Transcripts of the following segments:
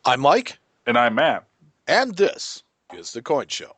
I'm Mike, And I'm Matt. and this is The Coin Show.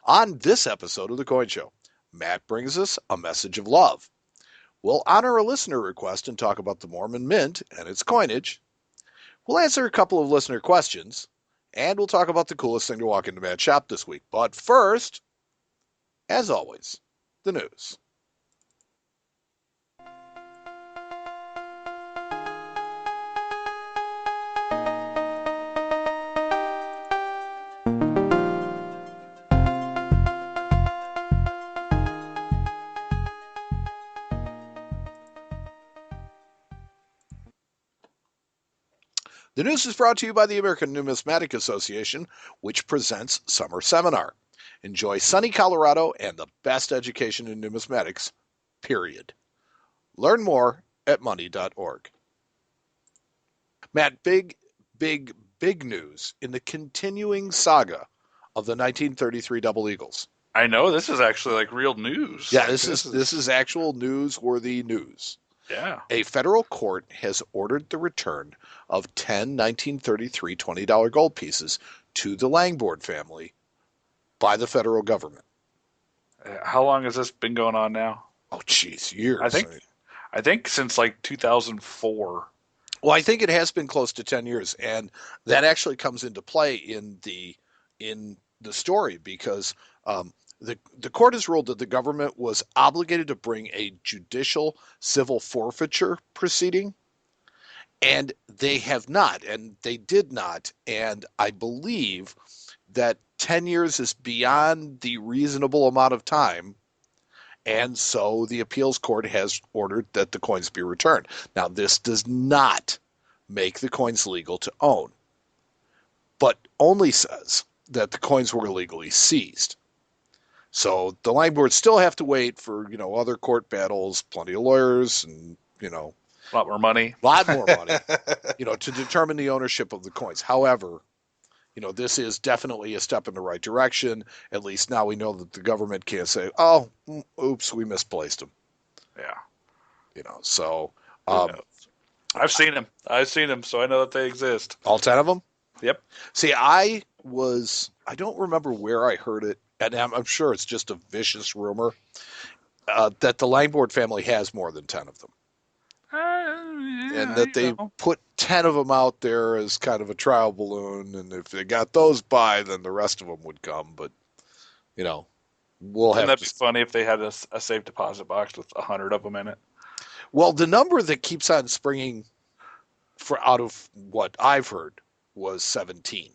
On this episode of The Coin Show, Matt brings us a message of love. We'll honor a listener request and talk about the Mormon Mint and its coinage. We'll answer a couple of listener questions, and we'll talk about the coolest thing to walk into Matt's shop this week. But first, as always, the news. The news is brought to you by the American Numismatic Association, which presents Summer Seminar. Enjoy sunny Colorado and the best education in numismatics, period. Learn more at money.org. Matt, big news in the continuing saga of the 1933 Double Eagles. I know this is actually like real news. Yeah, Like, this is actual newsworthy news. Yeah. A federal court has ordered the return of 10 1933 $20 gold pieces to the Langboard family by the federal government. How long has this been going on now? Oh, geez, years. I think since like 2004. Well, I think it has been close to 10 years, and that actually comes into play in the story because the court has ruled that the government was obligated to bring a judicial civil forfeiture proceeding, and they have not, and they did not, and I believe that 10 years is beyond the reasonable amount of time, and so the appeals court has ordered that the coins be returned. Now, this does not make the coins legal to own, but only says that the coins were illegally seized. So the Langboards still have to wait for, other court battles, plenty of lawyers, and, A lot more money. a lot more money, to determine the ownership of the coins. However, this is definitely a step in the right direction. At least now we know that the government can't say, oh, oops, we misplaced them. Yeah. So. I've seen them, so I know that they exist. All 10 of them? Yep. See, I don't remember where I heard it, and I'm sure it's just a vicious rumor, that the Langboard family has more than 10 of them. And that they put 10 of them out there as kind of a trial balloon, and if they got those by, then the rest of them would come. But, we'll have Wouldn't that be funny if they had a safe deposit box with 100 of them in it? Well, the number that keeps on springing out of what I've heard was 17.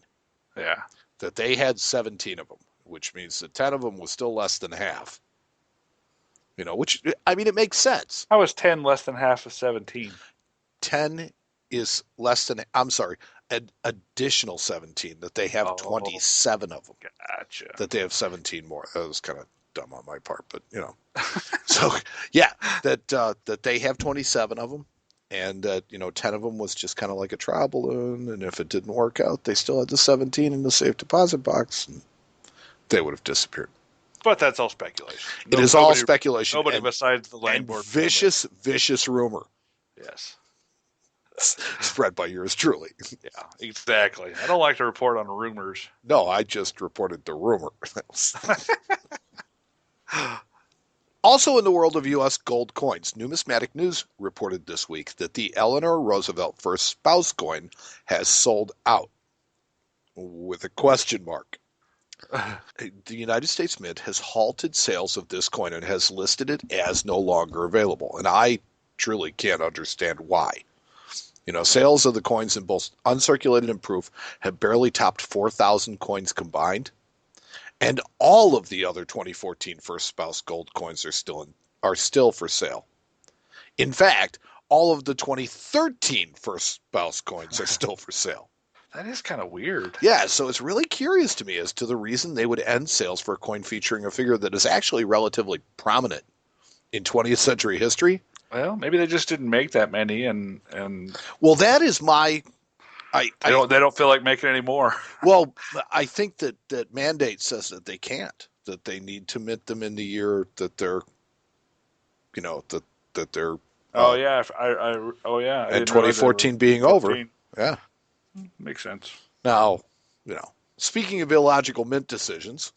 Yeah. That they had 17 of them, which means that 10 of them was still less than half. Which, I mean, it makes sense. How is 10 less than half of 17? 10 is less than, I'm sorry, an additional 17, that they have 27 of them. Gotcha. That they have 17 more. That was kind of dumb on my part, but, So, yeah, that they have 27 of them, and that, 10 of them was just kind of like a trial balloon, and if it didn't work out, they still had the 17 in the safe deposit box, and they would have disappeared. But that's all speculation. It is all speculation. Nobody besides the Langboard. Vicious rumor. Yes. Spread by yours truly. Yeah, exactly. I don't like to report on rumors. No, I just reported the rumor. Also in the world of U.S. gold coins, Numismatic News reported this week that the Eleanor Roosevelt First Spouse coin has sold out, with a question mark. The United States Mint has halted sales of this coin and has listed it as no longer available, and I truly can't understand why. Sales of the coins in both uncirculated and proof have barely topped 4,000 coins combined, And all of the other 2014 first spouse gold coins are still for sale. In fact, all of the 2013 first spouse coins are still for sale. That is kind of weird. Yeah, so it's really curious to me as to the reason they would end sales for a coin featuring a figure that is actually relatively prominent in 20th century history. Well, maybe they just didn't make that many, and Well, that is my I they I don't feel like making any more. well, I think that mandate says that they can't, that they need to mint them in the year that they're, that they're Oh uh yeah, I and didn't realize they were 2014 being over. 14. Yeah. Makes sense. Now, speaking of illogical mint decisions,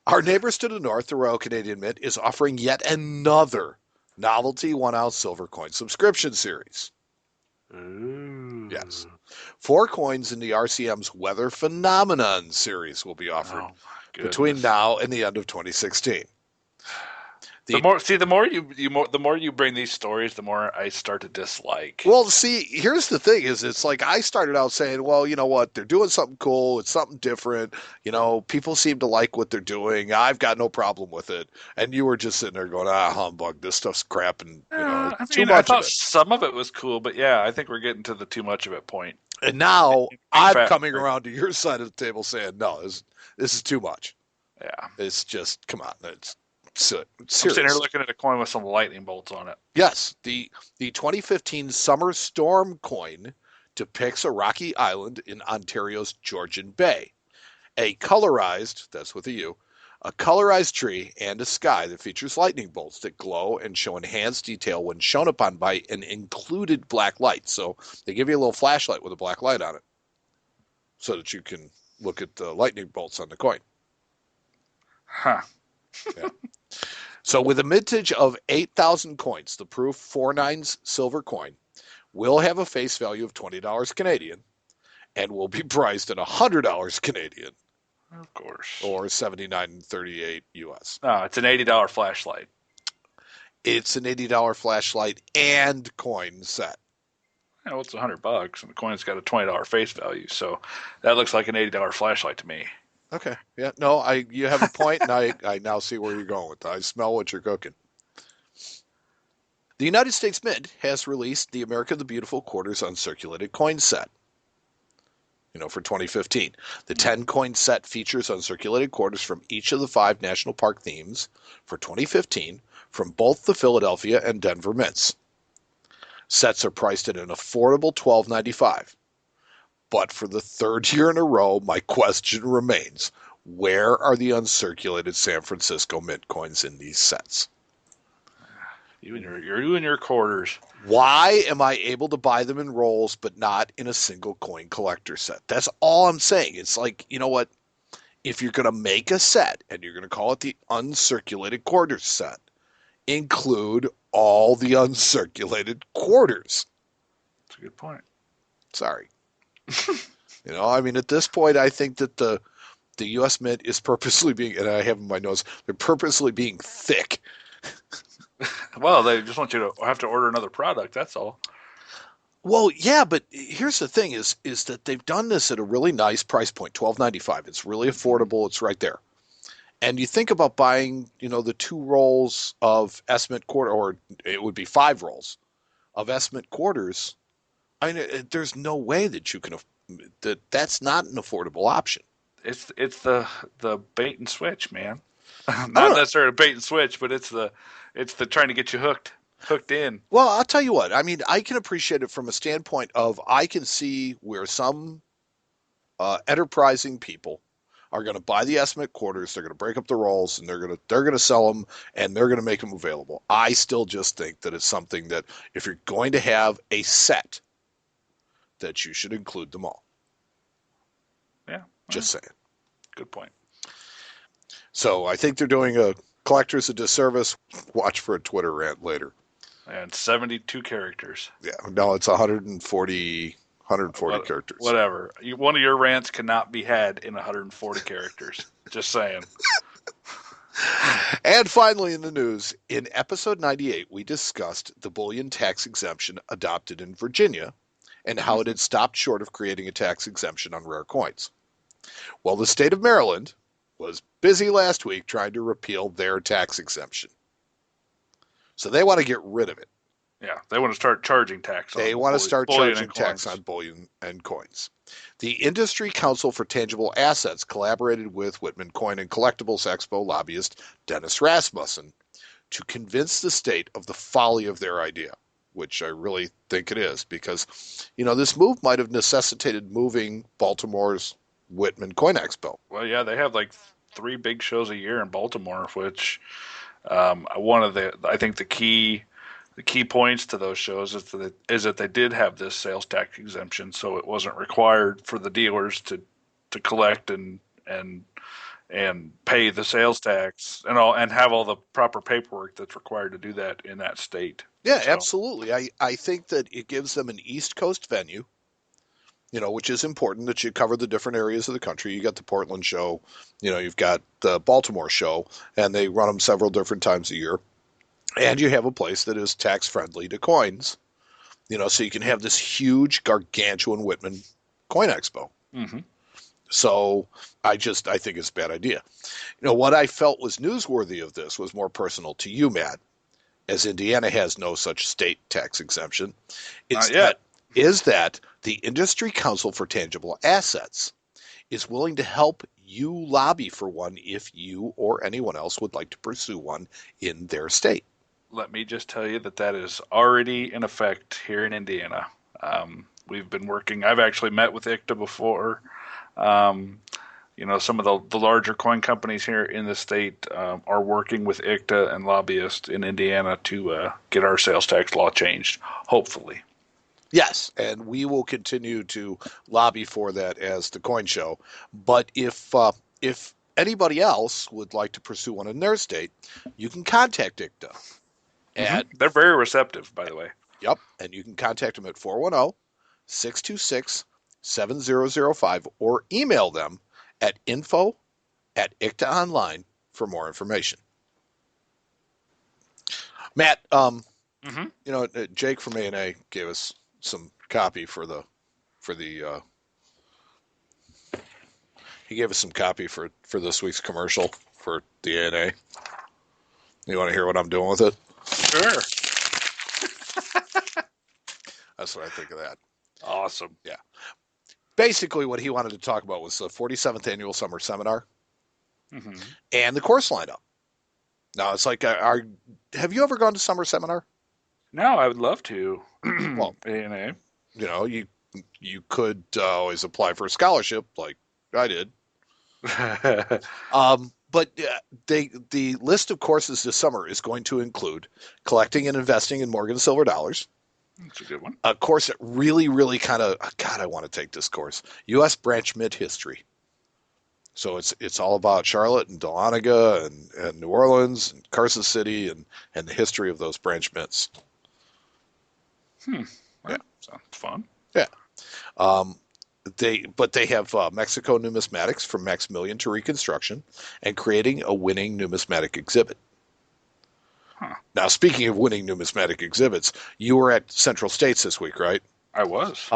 our neighbors to the north, the Royal Canadian Mint, is offering yet another novelty 1 ounce silver coin subscription series. Ooh. Yes. 4 coins in the RCM's Weather Phenomenon series will be offered Oh my between goodness. now and the end of 2016. The The more see, the more you bring these stories, the more I start to dislike. Well, see, here's the thing: is it's like I started out saying, well, you know what, they're doing something cool, it's something different. People seem to like what they're doing. I've got no problem with it. And you were just sitting there going, humbug, this stuff's crap, and I too mean, I much of thought it. some of it was cool, but yeah, I think we're getting to the too much of it point. And now Big I'm fat. coming around to your side of the table saying, no, this is too much. Yeah, It's just, come on, it's I'm sitting here serious. looking at a coin with some lightning bolts on it. Yes, the 2015 Summer Storm coin depicts a rocky island in Ontario's Georgian Bay. That's with a U, a colorized tree and a sky that features lightning bolts that glow and show enhanced detail when shown upon by an included black light. So they give you a little flashlight with a black light on it so that you can look at the lightning bolts on the coin. Huh. Yeah. So with a mintage of 8,000 coins, the proof 49's silver coin will have a face value of $20 Canadian and will be priced at $100 Canadian Of course. or 79.38 US. No, it's an $80 flashlight. It's an $80 flashlight and coin set. Yeah, well, it's $100, and the coin's got a $20 face value, so that looks like an $80 flashlight to me. Okay. Yeah. No, you have a point, and I now see where you're going with that. I smell what you're cooking. The United States Mint has released the America the Beautiful Quarters Uncirculated Coin Set. For 2015. The 10 coin set features uncirculated quarters from each of the 5 national park themes for 2015 from both the Philadelphia and Denver mints. Sets are priced at an affordable $12.95. But for the third year in a row, my question remains: where are the uncirculated San Francisco Mint coins in these sets? You and your quarters. Why am I able to buy them in rolls but not in a single coin collector set? That's all I'm saying. It's like, you know what? If you're going to make a set and you're going to call it the uncirculated quarters set, include all the uncirculated quarters. That's a good point. Sorry. At this point, I think that the U.S. Mint is purposely being, and I have in my notes, they're purposely being thick. Well, they just want you to have to order another product. That's all. Well, yeah, but here's the thing: is that they've done this at a really nice price point, $12.95. It's really affordable. It's right there. And you think about buying, the 2 rolls of S-Mint quarter, or it would be 5 rolls of S-Mint quarters. I mean, there's no way that you can that's not an affordable option. It's the bait and switch, man. I Not don't know. necessarily a bait and switch, but it's the trying to get you hooked in. Well, I'll tell you what. I mean, I can appreciate it from a standpoint of I can see where some enterprising people are going to buy the estimate quarters. They're going to break up the rolls and they're going to sell them and they're going to make them available. I still just think that it's something that if you're going to have a set, that you should include them all. Yeah, Just saying. good point. So I think they're doing collectors a disservice. Watch for a Twitter rant later. And 72 characters. Yeah, no, it's 140 characters. Whatever. One of your rants cannot be had in 140 characters. Just saying. And finally, in the news, in episode 98, we discussed the bullion tax exemption adopted in Virginia and how it had stopped short of creating a tax exemption on rare coins. Well, the state of Maryland was busy last week trying to repeal their tax exemption. So they want to get rid of it. Yeah, they want to start charging tax They on want to start bullion and charging tax coins. on bullion and coins. The Industry Council for Tangible Assets collaborated with Whitman Coin and Collectibles Expo lobbyist Dennis Rasmussen to convince the state of the folly of their idea, which I really think it is, because, this move might have necessitated moving Baltimore's Whitman Coin Expo. Well, yeah, they have like three big shows a year in Baltimore, which I think the key points to those shows is that they did have this sales tax exemption, so it wasn't required for the dealers to collect and pay the sales tax and have all the proper paperwork that's required to do that in that state. Yeah, So absolutely. I think that it gives them an East Coast venue, which is important that you cover the different areas of the country. You got the Portland show, you've got the Baltimore show, and they run them several different times a year. And you have a place that is tax friendly to coins, so you can have this huge, gargantuan Whitman Coin Expo. mhm. So I think it's a bad idea. What I felt was newsworthy of this was more personal to you, Matt, as Indiana has no such state tax exemption, is Not yet. that the Industry Council for Tangible Assets is willing to help you lobby for one if you or anyone else would like to pursue one in their state. Let me just tell you that is already in effect here in Indiana. We've been working. I've actually met with ICTA before. Um, some of the larger coin companies here in the state are working with ICTA and lobbyists in Indiana to get our sales tax law changed, hopefully. Yes, and we will continue to lobby for that as the coin show. But if anybody else would like to pursue one in their state, you can contact ICTA Hmm. at They're very receptive, by the way. yep, and you can contact them at 410-626-7005 or email them at info@ictaonline for more information. Matt, Hmm. Jake from A&A gave us some copy for the he gave us some copy for this week's commercial for the A&A. You want to hear what I'm doing with it? Sure. That's what I think of that. Awesome. Yeah. Basically, what he wanted to talk about was the 47th annual summer seminar Hmm. and the course lineup. Now, it's like, have you ever gone to summer seminar? No, I would love to. Well, A&A. you could always apply for a scholarship, like I did. But the list of courses this summer is going to include collecting and investing in Morgan silver dollars. That's a good one. A course that really, really kind of, God, I want to take this course. U.S. branch mint history. So it's all about Charlotte and Dahlonega and New Orleans and Carson City and the history of those branch mints. Hmm. Yeah, That sounds fun. yeah. Um, they have Mexico numismatics from Maximilian to Reconstruction and creating a winning numismatic exhibit. Huh. Now, speaking of winning numismatic exhibits, you were at Central States this week, right? I was.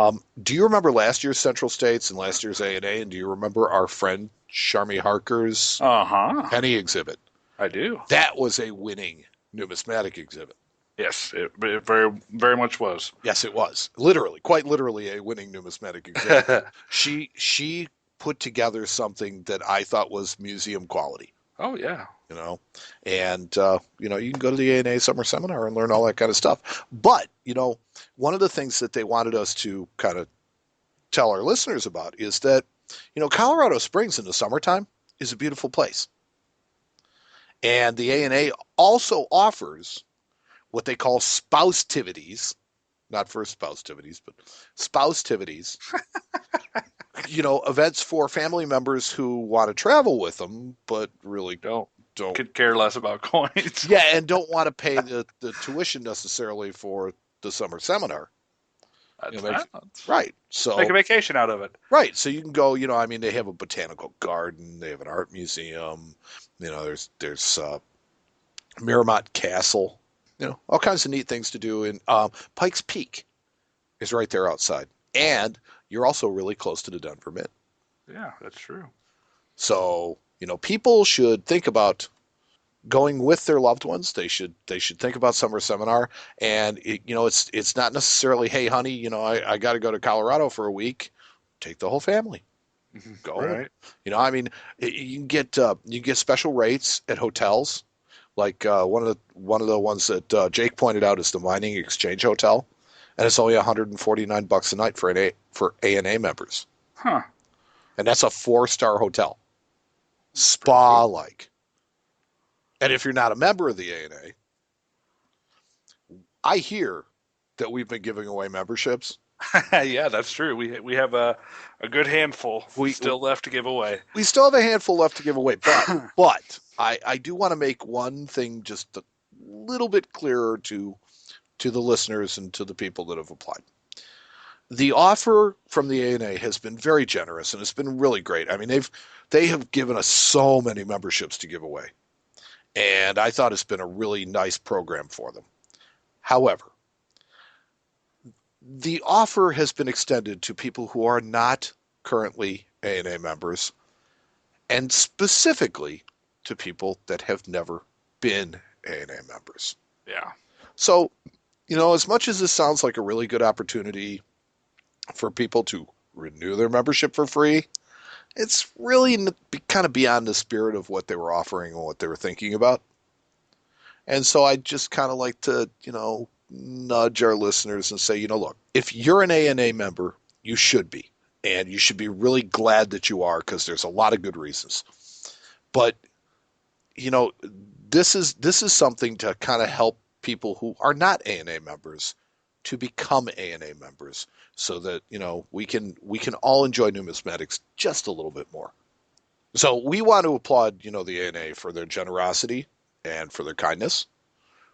Do you remember last year's Central States and last year's A&A? And do you remember our friend Sharmi Harker's Uh-huh. penny exhibit? I do. That was a winning numismatic exhibit. Yes, it very, very much was. Yes, it was. Literally, quite literally a winning numismatic exhibit. She put together something that I thought was museum quality, Oh, yeah. you know. And you can go to the A&A summer seminar and learn all that kind of stuff. But, one of the things that they wanted us to kind of tell our listeners about is that, Colorado Springs in the summertime is a beautiful place. And the A&A also offers what they call spousetivities, not first spousetivities, but spousetivities, events for family members who want to travel with them, but really Don't don't. could care less about coins. Yeah, and don't want to pay the tuition necessarily for the summer seminar. That's Right. So, make a vacation out of it. right. So you can go, they have a botanical garden, they have an art museum, there's Miramont Castle, all kinds of neat things to do. And Pikes Peak is right there outside. And you're also really close to the Denver Mint. Yeah, that's true. So, people should think about going with their loved ones. They should think about summer seminar, and it's not necessarily, hey, honey, I got to go to Colorado for a week. Take the whole family. Go. Right. I mean, you can get special rates at hotels. Like one of the ones that Jake pointed out is the Mining Exchange Hotel, and it's only $149 a night for ANA members, Huh. and that's a 4-star hotel, Pretty spa cool. like. And if you're not a member of the ANA, I hear that we've been giving away memberships. Yeah, that's true. We have a good handful We still left to give away. we still have a handful left to give away, but I do want to make one thing just a little bit clearer to the listeners and to the people that have applied. The offer from the ANA has been very generous and it's been really great. I mean, they have given us so many memberships to give away, and I thought it's been a really nice program for them. However, the offer has been extended to people who are not currently ANA members, and specifically to people that have never been ANA members. Yeah. So, as much as this sounds like a really good opportunity for people to renew their membership for free, it's really kind of beyond the spirit of what they were offering and what they were thinking about. And so I just kind of like to, nudge our listeners and say, look, if you're an ANA member, you should be. And you should be really glad that you are, because there's a lot of good reasons. But, you know, this is something to kind of help people who are not ANA members to become ANA members, so that, we can all enjoy numismatics just a little bit more. So we want to applaud, the ANA for their generosity and for their kindness,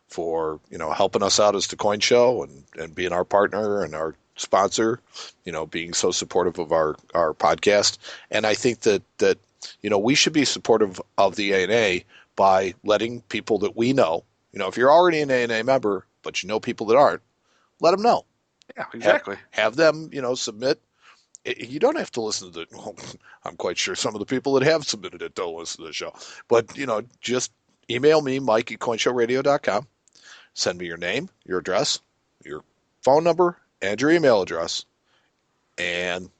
for helping us out as the Coin Show, and being our partner and our sponsor, being so supportive of our podcast. And I think that we should be supportive of the ANA by letting people that we know, if you're already an ANA member but you know people that aren't, let them know. Yeah, have, exactly. have them submit. You don't have to listen to the. Well, I'm quite sure some of the people that have submitted it don't listen to the show, but just email me, Mike at coinshowradio.com. Send me your name, your address, your phone number, and your email address. And,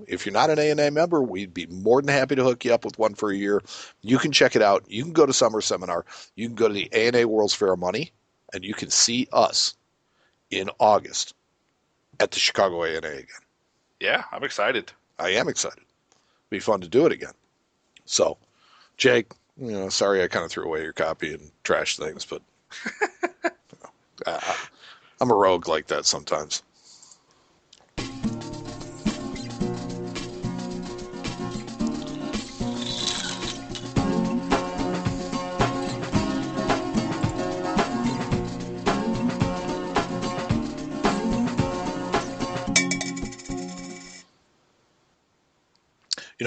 if you're not an ANA member, we'd be more than happy to hook you up with one for a year. You can check it out. You can go to Summer Seminar. You can go to the ANA World's Fair of Money, and you can see us in August at the Chicago ANA again. Yeah, I'm excited. I am excited. It'll be fun to do it again. So, Jake, sorry I kind of threw away your copy and trashed things, but uh, I'm a rogue like that sometimes.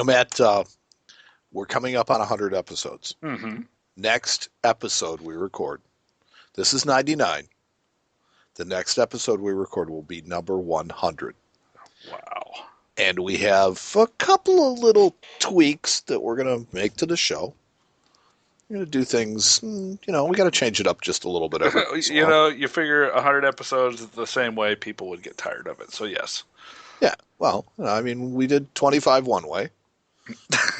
Matt, we're coming up on 100 episodes. Mm-hmm. Next episode we record, this is 99. The next episode we record will be number 100. Wow. And we have a couple of little tweaks that we're going to make to the show. We're going to do things, we got to change it up just a little bit every once in a while. You figure 100 episodes the same way, people would get tired of it. So yes. Yeah, well, I mean, we did 25 one way, we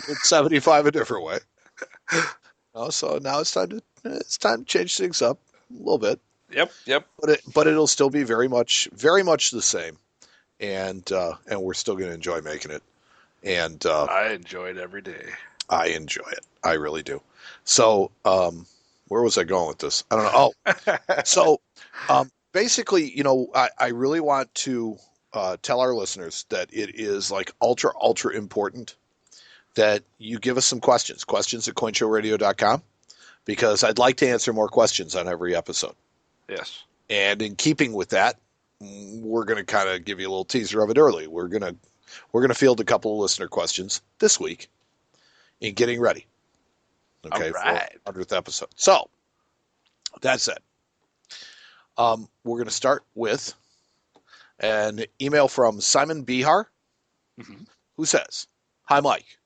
did 75 a different way. So now it's time to change things up a little bit. Yep. Yep. But it'll still be very much the same, and we're still going to enjoy making it, and I enjoy it every day. I enjoy it. I really do. So, where was I going with this? I don't know. Oh, so basically, I really want to tell our listeners that it is like ultra important that you give us some questions at coinshowradio.com, because I'd like to answer more questions on every episode. Yes. And in keeping with that, we're going to kind of give you a little teaser of it early. We're going to field a couple of listener questions this week in getting ready. Okay, all right. For 100th episode. So, that said, we're going to start with an email from Simon Bihar, Mm-hmm. who says, Hi, Mike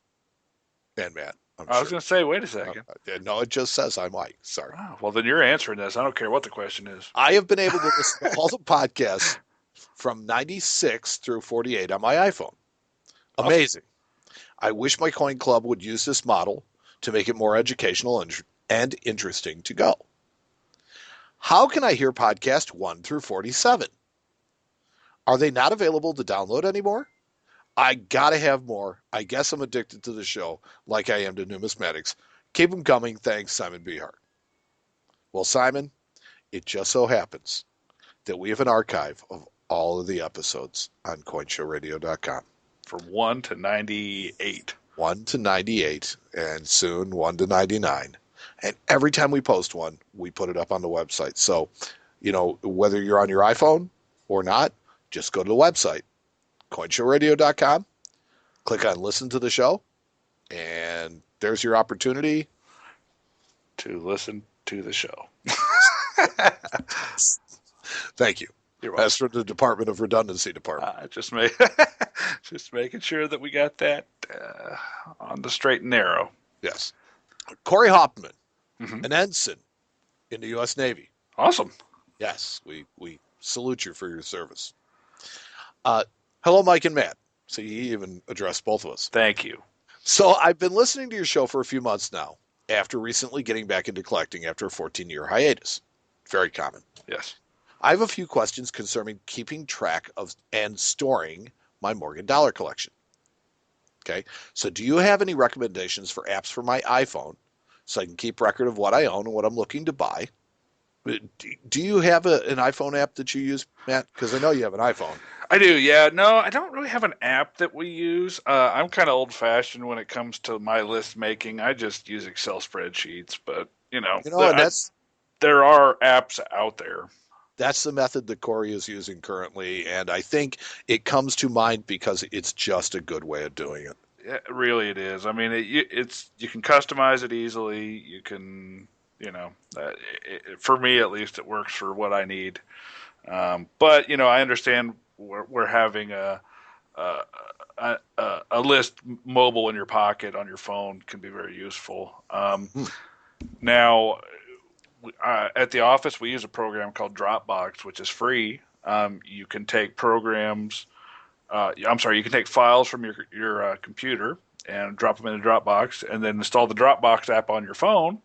and Matt, I'm I was sure. going to say, wait a second. No, it just says hi, Mike. Sorry. Oh, well, then you're answering this. I don't care what the question is. I have been able to listen to all the podcasts from 96 through 48 on my iPhone. Awesome. Amazing. I wish my coin club would use this model to make it more educational and interesting to go. How can I hear podcast 1 through 47? Are they not available to download anymore? I gotta have more. I guess I'm addicted to the show like I am to numismatics. Keep them coming. Thanks, Simon B. Hart. Well, Simon, it just so happens that we have an archive of all of the episodes on coinshowradio.com. From 1 to 98. 1 to 98, and soon 1 to 99. And every time we post one, we put it up on the website. So, whether you're on your iPhone or not, just go to the website, coinshowradio.com, click on listen to the show, and there's your opportunity to listen to the show. Thank you. You're welcome. As for the Department of Redundancy Department. Just making sure that we got that on the straight and narrow. Yes. Corey Hoffman, Mm-hmm. an ensign in the U.S. Navy. Awesome. Yes, we salute you for your service. Hello, Mike and Matt. So he even addressed both of us. Thank you. So I've been listening to your show for a few months now, after recently getting back into collecting after a 14-year hiatus. Very common. Yes. I have a few questions concerning keeping track of and storing my Morgan dollar collection. Okay, so do you have any recommendations for apps for my iPhone so I can keep record of what I own and what I'm looking to buy? Do you have an iPhone app that you use, Matt? Because I know you have an iPhone. I do, yeah. No, I don't really have an app that we use. I'm kind of old-fashioned when it comes to my list making. I just use Excel spreadsheets, but there are apps out there. That's the method that Corey is using currently, and I think it comes to mind because it's just a good way of doing it. Yeah, really, it is. I mean, you can customize it easily. You can, for me at least, it works for what I need. But I understand we're having a list mobile in your pocket on your phone can be very useful. Now, at the office, we use a program called Dropbox, which is free. You can take programs. You can take files from your computer and drop them in a Dropbox, and then install the Dropbox app on your phone,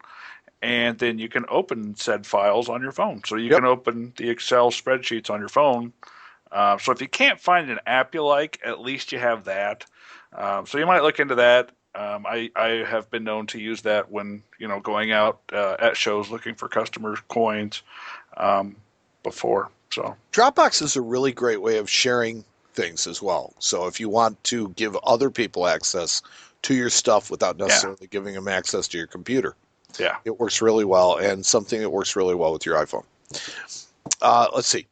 and then you can open said files on your phone. So you can open the Excel spreadsheets on your phone. So if you can't find an app you like, at least you have that. So you might look into that. I have been known to use that when going out at shows looking for customer coins before. So Dropbox is a really great way of sharing things as well. So if you want to give other people access to your stuff without necessarily giving them access to your computer, it works really well, and something that works really well with your iPhone. Let's see.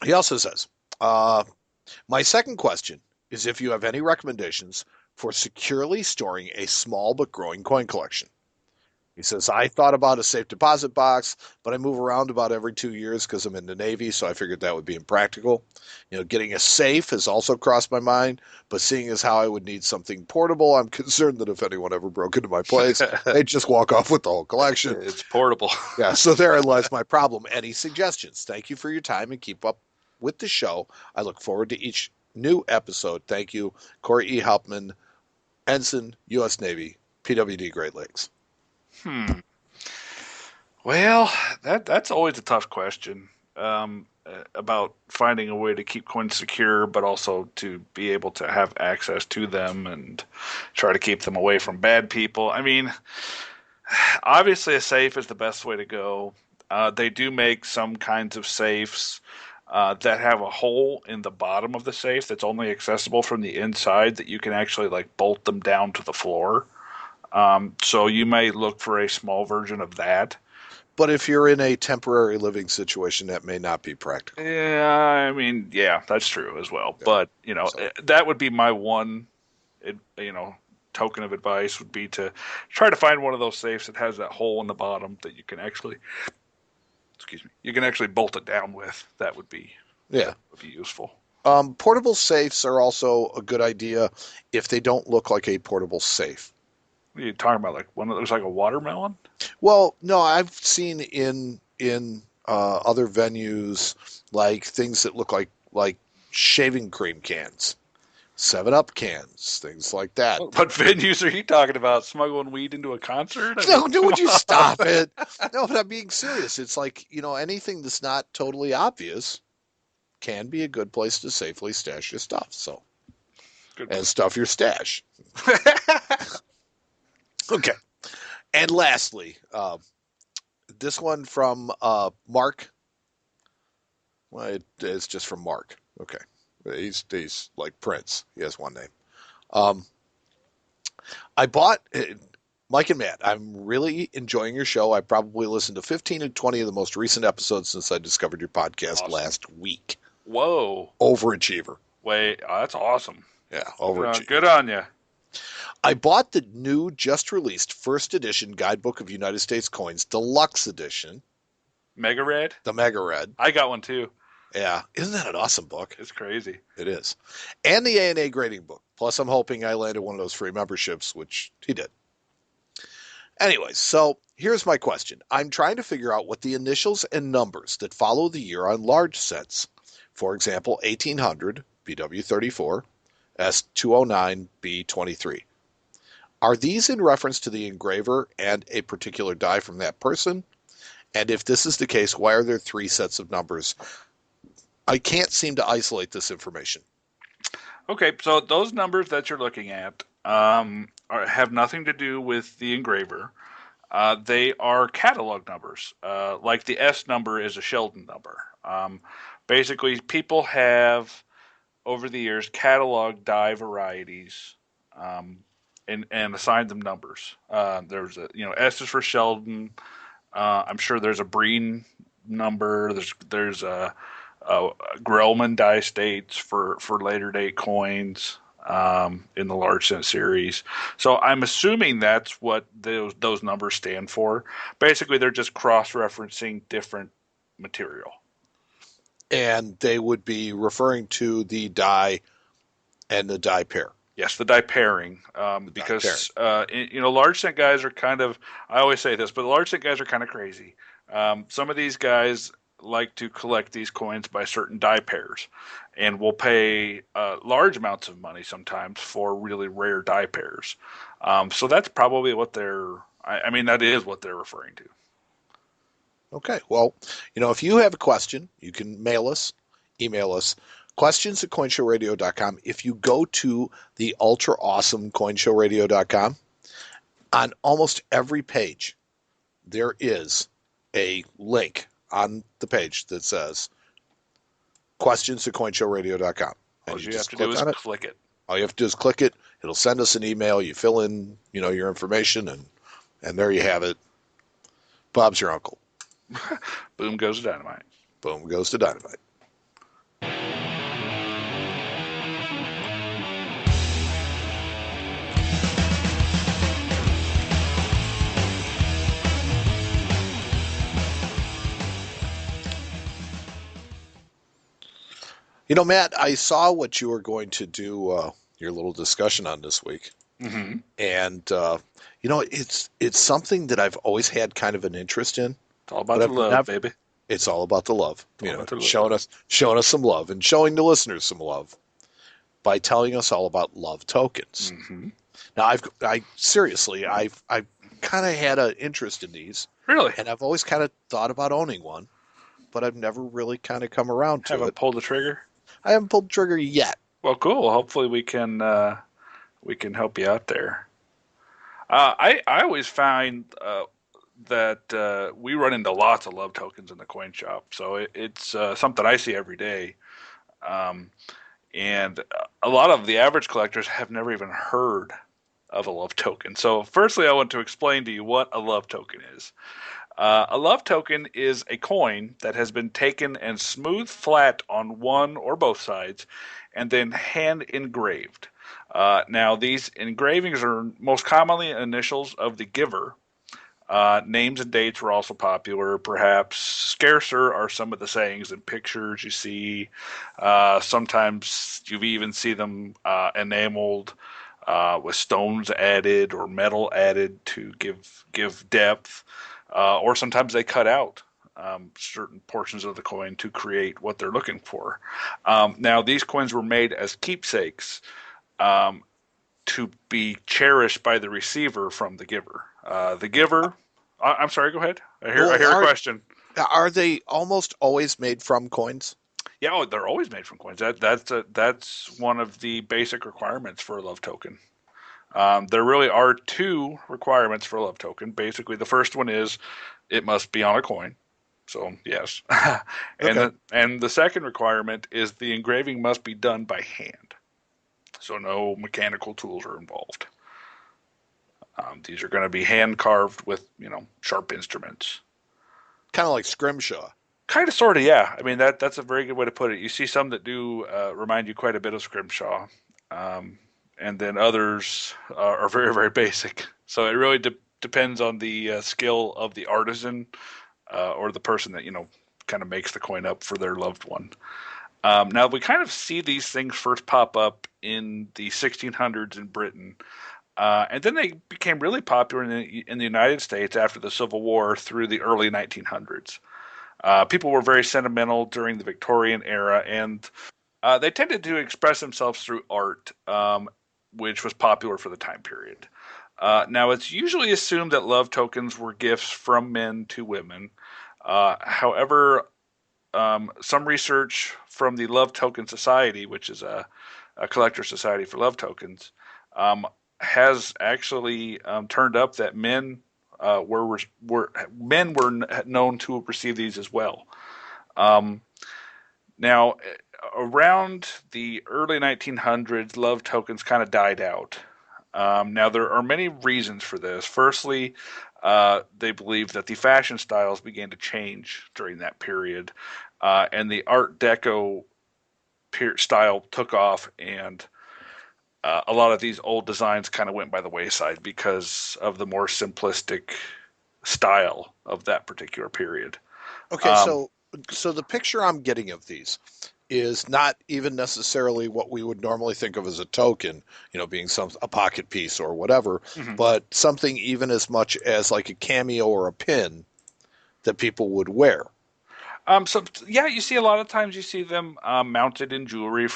He also says, my second question is if you have any recommendations for securely storing a small but growing coin collection. He says, I thought about a safe deposit box, but I move around about every 2 years because I'm in the Navy, so I figured that would be impractical. Getting a safe has also crossed my mind, but seeing as how I would need something portable, I'm concerned that if anyone ever broke into my place, they'd just walk off with the whole collection. It's portable. Yeah, so therein lies my problem. Any suggestions? Thank you for your time and keep up with the show. I look forward to each new episode. Thank you, Corey E. Hauptman, Ensign, U.S. Navy, PWD Great Lakes. Well, that's always a tough question about finding a way to keep coins secure, but also to be able to have access to them and try to keep them away from bad people. I mean, obviously a safe is the best way to go. They do make some kinds of safes that have a hole in the bottom of the safe that's only accessible from the inside that you can actually bolt them down to the floor. So you may look for a small version of that. But if you're in a temporary living situation, that may not be practical. Yeah, I mean, yeah, that's true as well. Yeah. But, that would be my one, token of advice would be to try to find one of those safes that has that hole in the bottom that you can actually bolt it down with. That would be useful. Portable safes are also a good idea if they don't look like a portable safe. What are you talking about? Like one that looks like a watermelon? Well, no, I've seen in other venues like things that look like shaving cream cans, 7-Up cans, things like that. What venues are you talking about? Smuggling weed into a concert? I No, mean, no, come would you on. stop it? No, but I'm being serious. It's like, anything that's not totally obvious can be a good place to safely stash your stuff. So, Good and point. stuff your stash. Okay. And lastly, this one from Mark. Well, it's just from Mark. Okay. He's like Prince. He has one name. Um, I bought Mike and Matt. I'm really enjoying your show. I probably listened to 15 and 20 of the most recent episodes since I discovered your podcast Awesome. last week. Whoa. Overachiever. Wait, that's awesome. Yeah, overachiever. Good on you. I bought the new, just released first edition Guidebook of United States Coins, deluxe edition, Mega Red? the Mega Red. I got one too. Yeah, isn't that an awesome book? It's crazy. It is. And the A&A grading book. Plus, I'm hoping I landed one of those free memberships, which he did. Anyway, so here's my question. I'm trying to figure out what the initials and numbers that follow the year on large sets, for example, 1800, BW34, S209, B23. Are these in reference to the engraver and a particular die from that person? And if this is the case, why are there 3 sets of numbers? I can't seem to isolate this information. Okay, so those numbers that you're looking at have nothing to do with the engraver. They are catalog numbers. Like the S number is a Sheldon number. Basically, people have over the years cataloged die varieties and assigned them numbers. There's S is for Sheldon. I'm sure there's a Breen number. There's a Grellman die states for later date coins in the large cent series. So I'm assuming that's what those numbers stand for. Basically, they're just cross referencing different material. And they would be referring to the die and the die pair. Yes, the die pairing, The die pairing. because large cent guys are kind of. I always say this, but large cent guys are kind of crazy. Some of these guys like to collect these coins by certain die pairs, and will pay large amounts of money sometimes for really rare die pairs. So that's probably what they're. I mean, that is what they're referring to. Okay. Well, if you have a question, you can email us, questions at coinshowradio.com. If you go to the ultra awesome coinshowradio.com, on almost every page, there is a link on the page that says questions at coinshowradio.com. All And you you have just to do click is on it. click it. All you have to do is click it. It'll send us an email. You fill in, your information, and there you have it. Bob's your uncle. Boom goes the dynamite. Boom goes to dynamite. Matt, I saw what you were going to do, your little discussion on this week. Mm-hmm. And, it's something that I've always had kind of an interest in, It's all about but the I've love, never, baby. it's all about the love, It's all about the love. showing us some love and showing the listeners some love by telling us all about love tokens. Mm-hmm. Now, I've kind of had an interest in these, Really? and I've always kind of thought about owning one, but I've never really kind of come around to Haven't it. pulled the trigger? I haven't pulled the trigger yet. Well, cool. Hopefully we can help you out there. I always find that we run into lots of love tokens in the coin shop, so it's something I see every day. Um, and a lot of the average collectors have never even heard of a love token. So, firstly, I want to explain to you what a love token is. A love token is a coin that has been taken and smoothed flat on one or both sides and then hand engraved. Now, these engravings are most commonly initials of the giver, Names and dates were also popular. Perhaps scarcer are some of the sayings and pictures you see. Sometimes you even see them enameled with stones added or metal added to give depth, or sometimes they cut out certain portions of the coin to create what they're looking for. Now, these coins were made as keepsakes um, to be cherished by the receiver from the giver. The giver, I'm sorry, go ahead. I Well, hear a question. are they almost always made from coins? Yeah, oh, they're always made from coins. That's one of the basic requirements for a love token. There really are two requirements for a love token. Basically, the first one is it must be on a coin. So yes, Okay. and the second requirement is the engraving must be done by hand. So no mechanical tools are involved. These are going to be hand carved with sharp instruments. Kind of like scrimshaw. Kind of, sort of, yeah. I mean that's a very good way to put it. You see some that do remind you quite a bit of scrimshaw, um, and then others are very very basic. So it really depends on the skill of the artisan or the person that kind of makes the coin up for their loved one. Now we kind of see these things first pop up in the 1600s in Britain. And then they became really popular in the United States after the Civil War through the early 1900s. People were very sentimental during the Victorian era, and they tended to express themselves through art, which was popular for the time period. Now, it's usually assumed that love tokens were gifts from men to women. However, some research from the Love Token Society, which is a collector society for love tokens, um, has actually turned up that men were known to receive these as well. Um, Now, around the early 1900s, love tokens kind of died out. Now, there are many reasons for this. Firstly, they believe that the fashion styles began to change during that period, and the Art Deco style took off, and a lot of these old designs kind of went by the wayside because of the more simplistic style of that particular period. Okay, Um, so the picture I'm getting of these is not even necessarily what we would normally think of as a token, being a pocket piece or whatever, mhm. but something even as much as like a cameo or a pin that people would wear. So yeah, you see a lot of times you see them mounted in jewelry,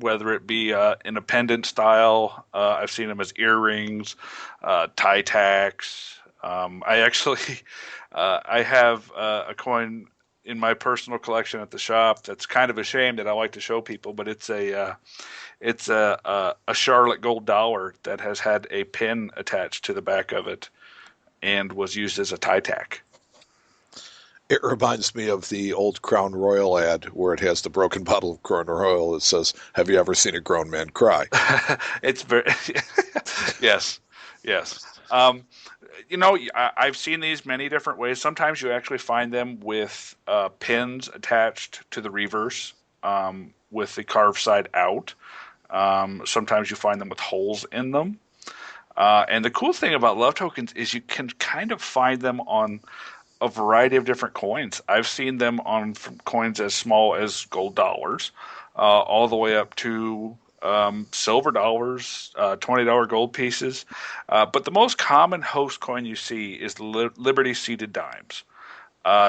whether it be in a pendant style. I've seen them as earrings, tie tacks. I actually, I have a coin in my personal collection at the shop that's kind of a shame that I like to show people, but it's a Charlotte gold dollar that has had a pin attached to the back of it and was used as a tie tack. It reminds me of the old Crown Royal ad where it has the broken bottle of Crown Royal that says, "Have you ever seen a grown man cry?" It's very yes, yes. Um, I've seen these many different ways. Sometimes you actually find them with pins attached to the reverse with the carved side out. Sometimes you find them with holes in them. And the cool thing about love tokens is you can kind of find them on a variety of different coins. I've seen them on coins as small as gold dollars, all the way up to silver dollars, $20 gold pieces. But the most common host coin you see is the Liberty seeded dimes.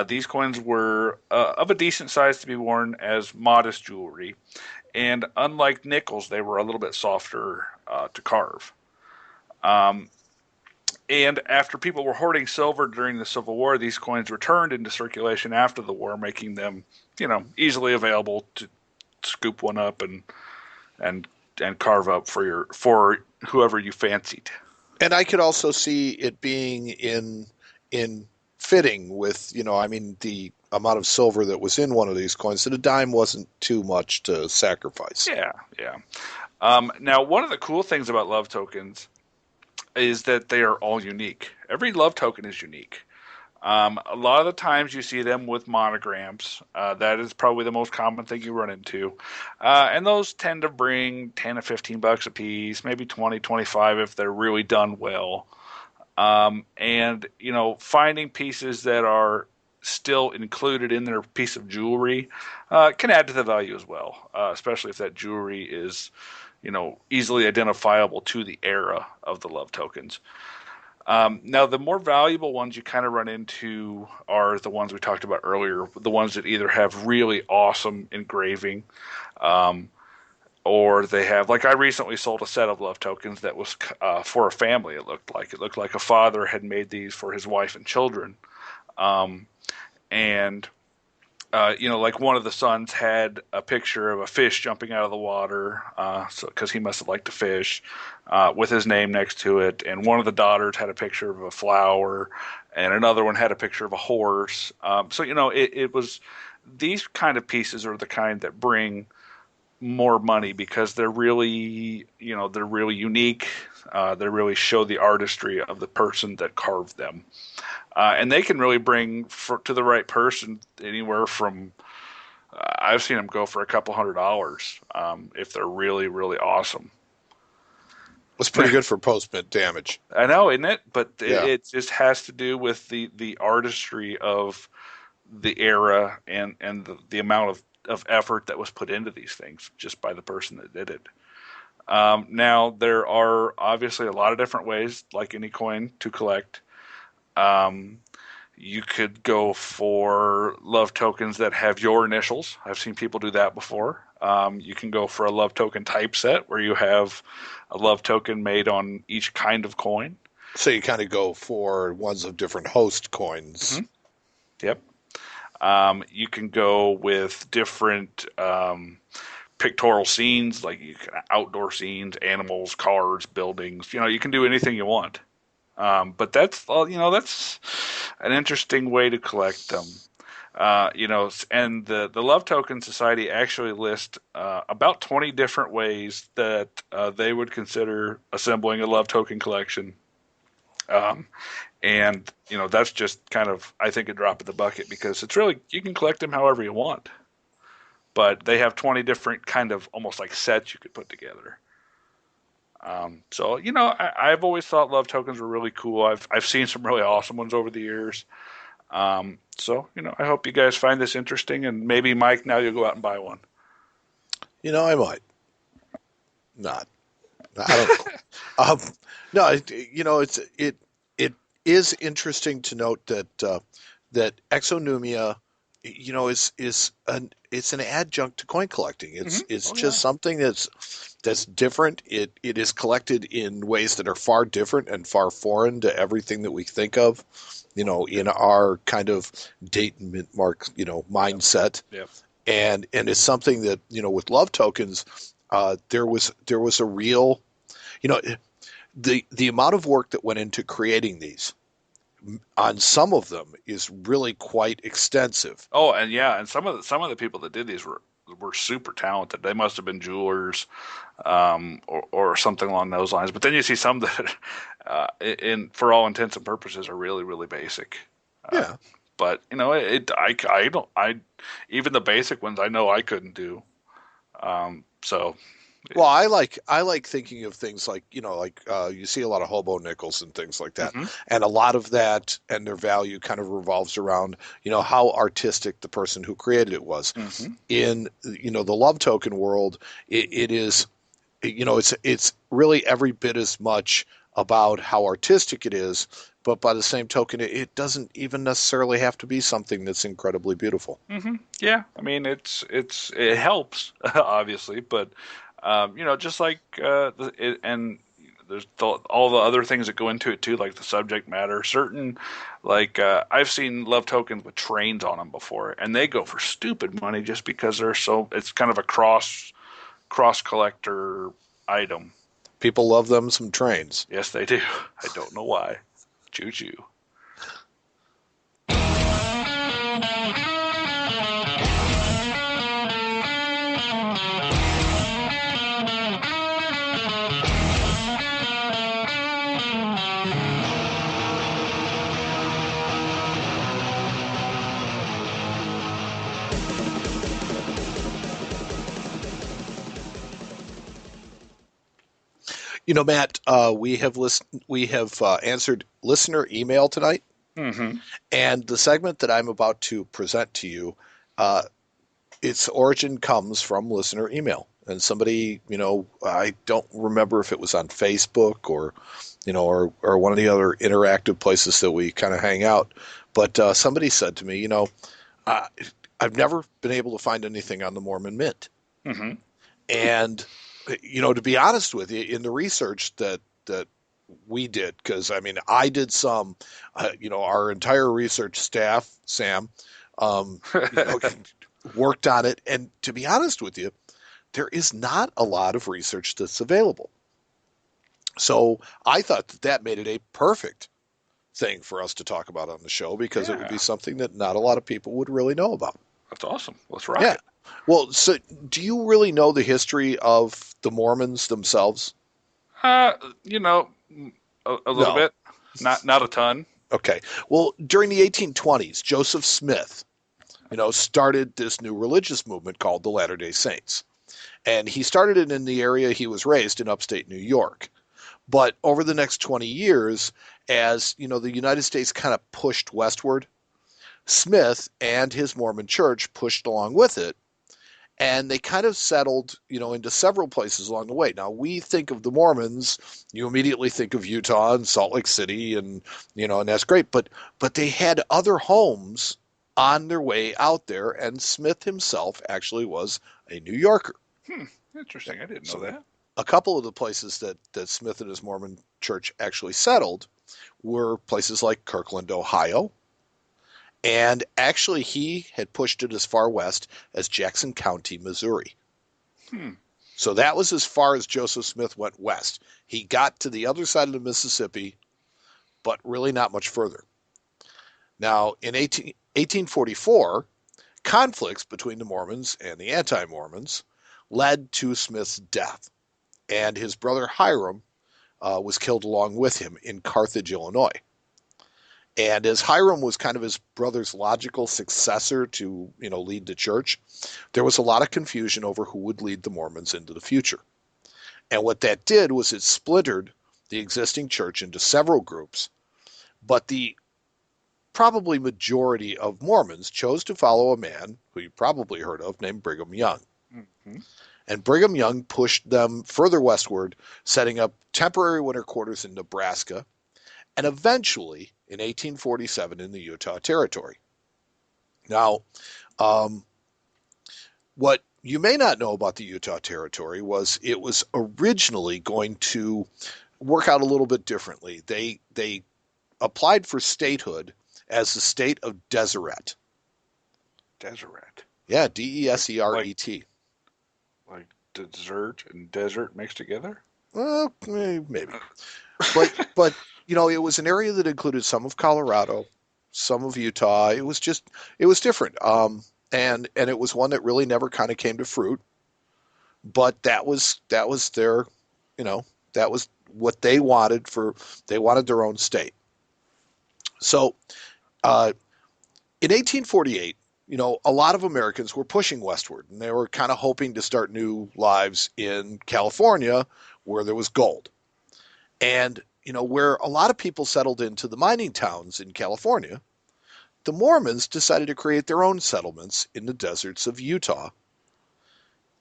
These coins were of a decent size to be worn as modest jewelry, and unlike nickels, they were a little bit softer to carve. Um, and after people were hoarding silver during the Civil War, these coins returned into circulation after the war, making them, easily available to scoop one up and and carve up for whoever you fancied. And I could also see it being in fitting with, I mean, the amount of silver that was in one of these coins, that a dime wasn't too much to sacrifice. Yeah, yeah. Now, one of the cool things about love tokens is that they are all unique. Every love token is unique. A lot of the times you see them with monograms. That is probably the most common thing you run into. And those tend to bring 10 to $15 a piece, maybe 20, 25 if they're really done well. And finding pieces that are still included in their piece of jewelry can add to the value as well, especially if that jewelry is easily identifiable to the era of the love tokens. Now, the more valuable ones you kind of run into are the ones we talked about earlier, the ones that either have really awesome engraving, um, or they have, like I recently sold a set of love tokens that was for a family. It looked like a father had made these for his wife and children, um, and like one of the sons had a picture of a fish jumping out of the water, so because he must have liked to fish, with his name next to it, and one of the daughters had a picture of a flower, and another one had a picture of a horse. So it was these kind of pieces are the kind that bring more money because they're really unique. They really show the artistry of the person that carved them. And they can really bring to the right person anywhere from I've seen them go for a couple $100 if they're really really awesome. It's pretty good for post-mint damage. I know, isn't it? But Yeah. it just has to do with the artistry of the era and the amount of effort that was put into these things just by the person that did it. Now there are obviously a lot of different ways, like any coin, to collect. Um, You could go for love tokens that have your initials. I've seen people do that before. You can go for a love token typeset where you have a love token made on each kind of coin. So you kind of go for ones of different host coins. Hmm. Yep. You can go with different pictorial scenes, like outdoor scenes, animals, cars, buildings. You can do anything you want. But that's an interesting way to collect them. And the Love Token Society actually lists about 20 different ways that they would consider assembling a love token collection. Um, and that's just kind of, I think, a drop in the bucket because it's really, you can collect them however you want, but they have 20 different kind of almost like sets you could put together. So I've always thought love tokens were really cool. I've seen some really awesome ones over the years. So I hope you guys find this interesting, and maybe Mike, now you'll go out and buy one. I might not. I don't know. No, it is interesting to note that exonumia, it's an adjunct to coin collecting. Hmm. It's Oh yeah. just something that's different. It is collected in ways that are far different and far foreign to everything that we think of, in our kind of date and mint mark, Yep. mindset. Yep. And it's something that, with love tokens, there was a real, you know, the amount of work that went into creating these on some of them is really quite extensive. Oh, and yeah, and some of the people that did these were super talented. They must have been jewelers, or something along those lines. But then you see some that, in for all intents and purposes, are really really basic. Uh, Yeah. but I don't I even the basic ones I know I couldn't do. So Well, I like thinking of things like, you see a lot of hobo nickels and things like that. hmm. And a lot of that and their value kind of revolves around, how artistic the person who created it was. Hmm. In, the love token world, it is, it's really every bit as much about how artistic it is, but by the same token, it doesn't even necessarily have to be something that's incredibly beautiful. Hmm. Yeah, I mean it helps obviously, but just like and there's all the other things that go into it too, like the subject matter. Certain like I've seen love tokens with trains on them before, and they go for stupid money just because they're so. It's kind of a cross collector item. People love them some trains. Yes, they do. I don't know why. Choo choo. Matt, we have answered listener email tonight, Mm-hmm. and the segment that I'm about to present to you, uh, its origin comes from listener email. And somebody, I don't remember if it was on Facebook or one of the other interactive places that we kind of hang out, but somebody said to me, I, I've never been able to find anything on the Mormon Mint. Mm-hmm. And to be honest with you, in the research that we did, because I mean, I did some, our entire research staff, Sam, you know, worked on it. And to be honest with you, there is not a lot of research that's available. So I thought that made it a perfect thing for us to talk about on the show because it would be Yeah, something that not a lot of people would really know about. that's awesome. Let's rock Yeah. it. Well, so do you really know the history of the Mormons themselves? Uh, you know, a little No. bit, not a ton. Okay. Well, during the 1820s, Joseph Smith, started this new religious movement called the Latter-day Saints. And he started it in the area he was raised in upstate New York. But over the next 20 years, as, the United States kind of pushed westward, Smith and his Mormon church pushed along with it, and they kind of settled, into several places along the way. Now, we think of the Mormons, you immediately think of Utah and Salt Lake City, and that's great. But they had other homes on their way out there, and Smith himself actually was a New Yorker. Hmm, interesting. I didn't know So, that. a couple of the places that Smith and his Mormon church actually settled were places like Kirkland, Ohio, and actually, he had pushed it as far west as Jackson County, Missouri. Hmm. So that was as far as Joseph Smith went west. He got to the other side of the Mississippi, but really not much further. Now, in 1844, conflicts between the Mormons and the anti Mormons led to Smith's death, and his brother Hiram was killed along with him in Carthage, Illinois. And as Hiram was kind of his brother's logical successor to, lead the church, there was a lot of confusion over who would lead the Mormons into the future. And what that did was it splintered the existing church into several groups, but the probably majority of Mormons chose to follow a man who you probably heard of named Brigham Young. Mm-hmm. And Brigham Young pushed them further westward, setting up temporary winter quarters in Nebraska and eventually in 1847 in the Utah Territory. Now, um, what you may not know about the Utah Territory was it was originally going to work out a little bit differently. They applied for statehood as the state of Deseret. Deseret, Yeah, like like Deseret. like dessert and desert mixed together. Well, maybe, but it was an area that included some of Colorado, some of Utah. It was different. And it was one that really never kind of came to fruit. But that was their, you know, that was what they wanted for. They wanted their own state. So uh, in 1848, a lot of Americans were pushing westward, and they were kind of hoping to start new lives in California, where there was gold. And where a lot of people settled into the mining towns in California, the Mormons decided to create their own settlements in the deserts of Utah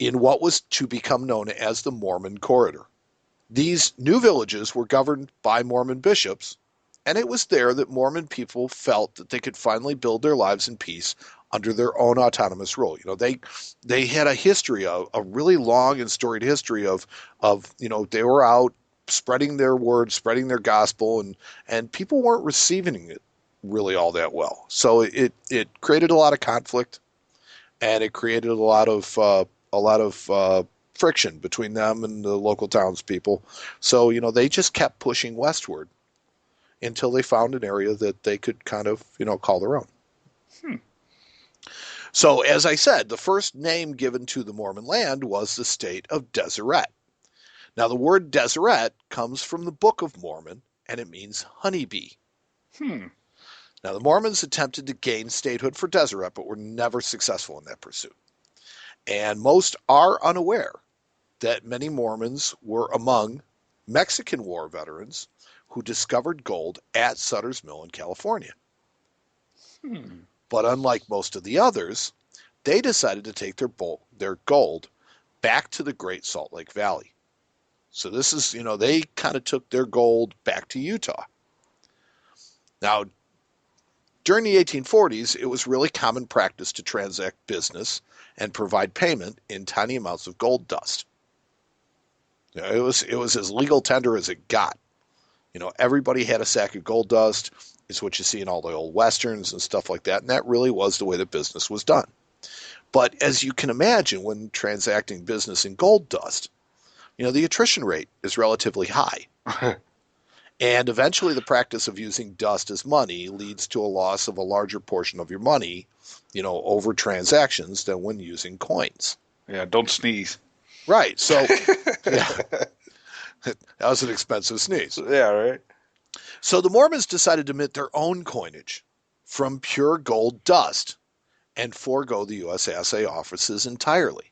in what was to become known as the Mormon Corridor. These new villages were governed by Mormon bishops, and it was there that Mormon people felt that they could finally build their lives in peace under their own autonomous rule. They had a history, a really long and storied history of they were out spreading their word, spreading their gospel, and people weren't receiving it really all that well. So it created a lot of conflict, and it created a lot of friction between them and the local townspeople. So they just kept pushing westward until they found an area that they could kind of call their own. Hmm. So as I said, the first name given to the Mormon land was the state of Deseret. Now the word Deseret comes from the Book of Mormon, and it means honeybee. Hmm. Now the Mormons attempted to gain statehood for Deseret, but were never successful in that pursuit. And most are unaware that many Mormons were among Mexican War veterans who discovered gold at Sutter's Mill in California. Hmm. But unlike most of the others, they decided to take their gold back to the Great Salt Lake Valley. So this is, they kind of took their gold back to Utah. Now, during the 1840s, it was really common practice to transact business and provide payment in tiny amounts of gold dust. It was as legal tender as it got. Everybody had a sack of gold dust. It's what you see in all the old westerns and stuff like that, and that really was the way that business was done. But as you can imagine, when transacting business in gold dust, the attrition rate is relatively high. And eventually, the practice of using dust as money leads to a loss of a larger portion of your money, over transactions than when using coins. Yeah, don't sneeze. Right. So, yeah, that was an expensive sneeze. Yeah, right. So the Mormons decided to mint their own coinage from pure gold dust and forego the U.S. assay offices entirely.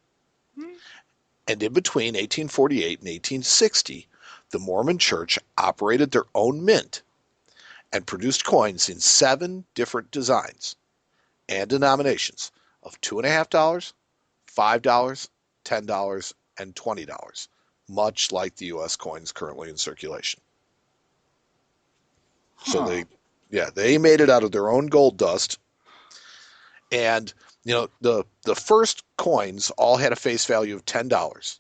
And in between 1848 and 1860, the Mormon Church operated their own mint and produced coins in 7 different designs and denominations of $2.50, $5, $10, and $20, much like the U.S. coins currently in circulation. So Huh. they made it out of their own gold dust, and the first coins all had a face value of $10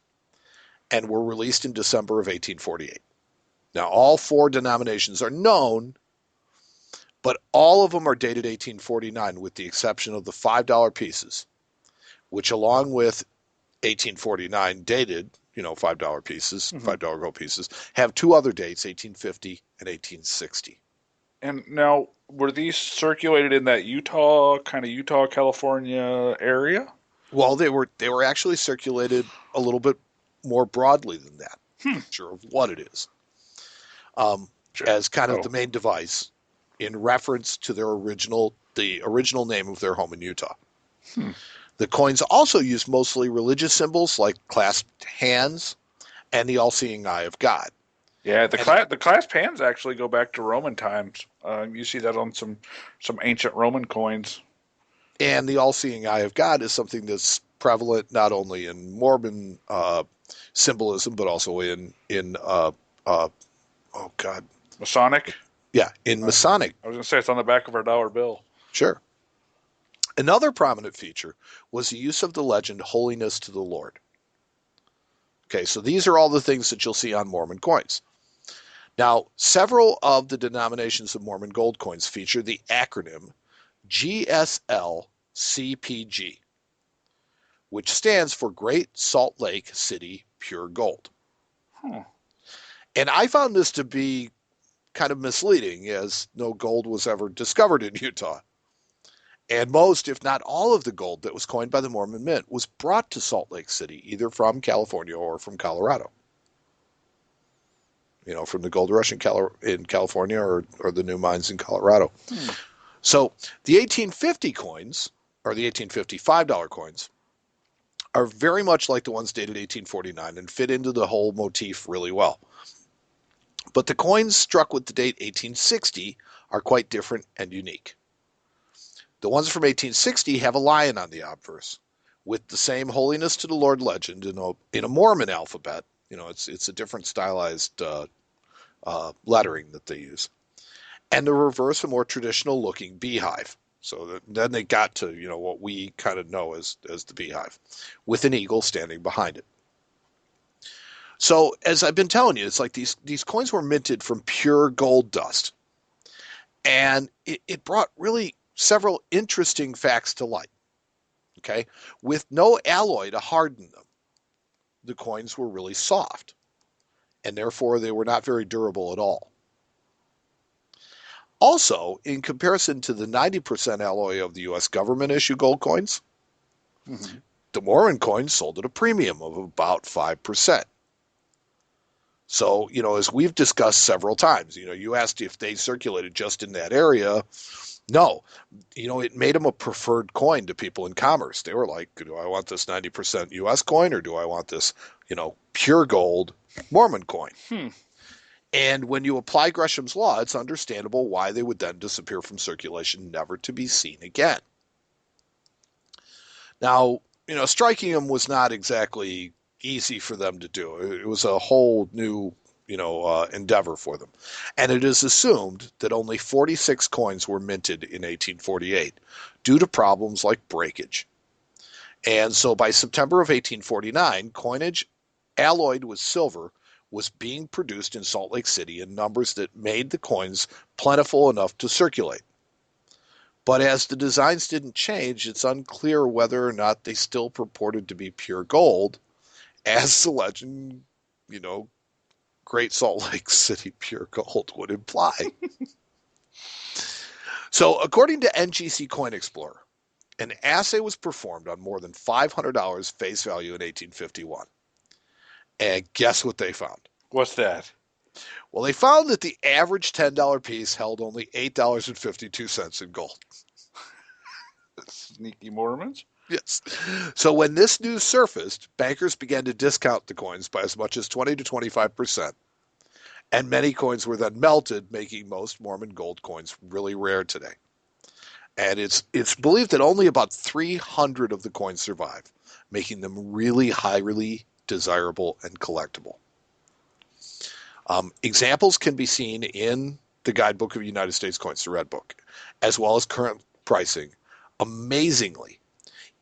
and were released in December of 1848. Now all 4 denominations are known, but all of them are dated 1849 with the exception of the $5 pieces, which along with 1849 dated, $5 pieces, Mm-hmm. $5 gold pieces, have 2 other dates, 1850 and 1860. And now, were these circulated in that Utah, California area? Well, they were actually circulated a little bit more broadly than that. Hmm. Sure of what it is, um, Sure. as kind of Oh. the main device in reference to the original name of their home in Utah. Hmm. The coins also use mostly religious symbols like clasped hands and the all-seeing eye of God. Yeah, And the clasp hands actually go back to Roman times. You see that on some ancient Roman coins. and the all-seeing eye of God is something that's prevalent not only in Mormon symbolism but also in oh God, Masonic. yeah, in I Masonic. was gonna say it's on the back of our dollar bill. Sure. Another prominent feature was the use of the legend "Holiness to the Lord." Okay, so these are all the things that you'll see on Mormon coins. Now, several of the denominations of Mormon gold coins feature the acronym GSLCPG, which stands for Great Salt Lake City Pure Gold. Huh. And I found this to be kind of misleading, as no gold was ever discovered in Utah. And most, if not all, of the gold that was coined by the Mormon Mint was brought to Salt Lake City, either from California or from Colorado. From the gold rush in California or the new mines in Colorado. Hmm. So the 1850 coins, or the 1850 $5 coins, are very much like the ones dated 1849 and fit into the whole motif really well. But the coins struck with the date 1860 are quite different and unique. The ones from 1860 have a lion on the obverse, with the same "Holiness to the Lord" legend in a Mormon alphabet. It's a different stylized lettering that they use, and the reverse, a more traditional looking beehive. So then they got to what we kind of know as the beehive, with an eagle standing behind it. So as I've been telling you, it's like these coins were minted from pure gold dust, and it brought really several interesting facts to light. Okay, with no alloy to harden them, the coins were really soft, and therefore they were not very durable at all. Also, in comparison to the 90% alloy of the U.S. government issue gold coins, Mm-hmm. the Mormon coins sold at a premium of about 5%. So, as we've discussed several times, you asked if they circulated just in that area. No, it made them a preferred coin to people in commerce. They were like, do I want this 90% U.S. coin or do I want this, pure gold Mormon coin? Hmm. And when you apply Gresham's law, it's understandable why they would then disappear from circulation, never to be seen again. Now, striking them was not exactly easy for them to do. It was a whole new, endeavor for them. And it is assumed that only 46 coins were minted in 1848 due to problems like breakage. And so by September of 1849, coinage alloyed with silver was being produced in Salt Lake City in numbers that made the coins plentiful enough to circulate. But as the designs didn't change, it's unclear whether or not they still purported to be pure gold, as the legend, Great Salt Lake City pure gold would imply. So, according to NGC Coin Explorer, an assay was performed on more than $500 face value in 1851. And guess what they found? What's that? Well, they found that the average $10 piece held only $8.52 in gold. Sneaky Mormons. Yes. So when this news surfaced, bankers began to discount the coins by as much as 20 to 25%. And many coins were then melted, making most Mormon gold coins really rare today. And it's believed that only about 300 of the coins survive, making them really highly desirable and collectible. Examples can be seen in the Guidebook of United States Coins, the Red Book, as well as current pricing. Amazingly,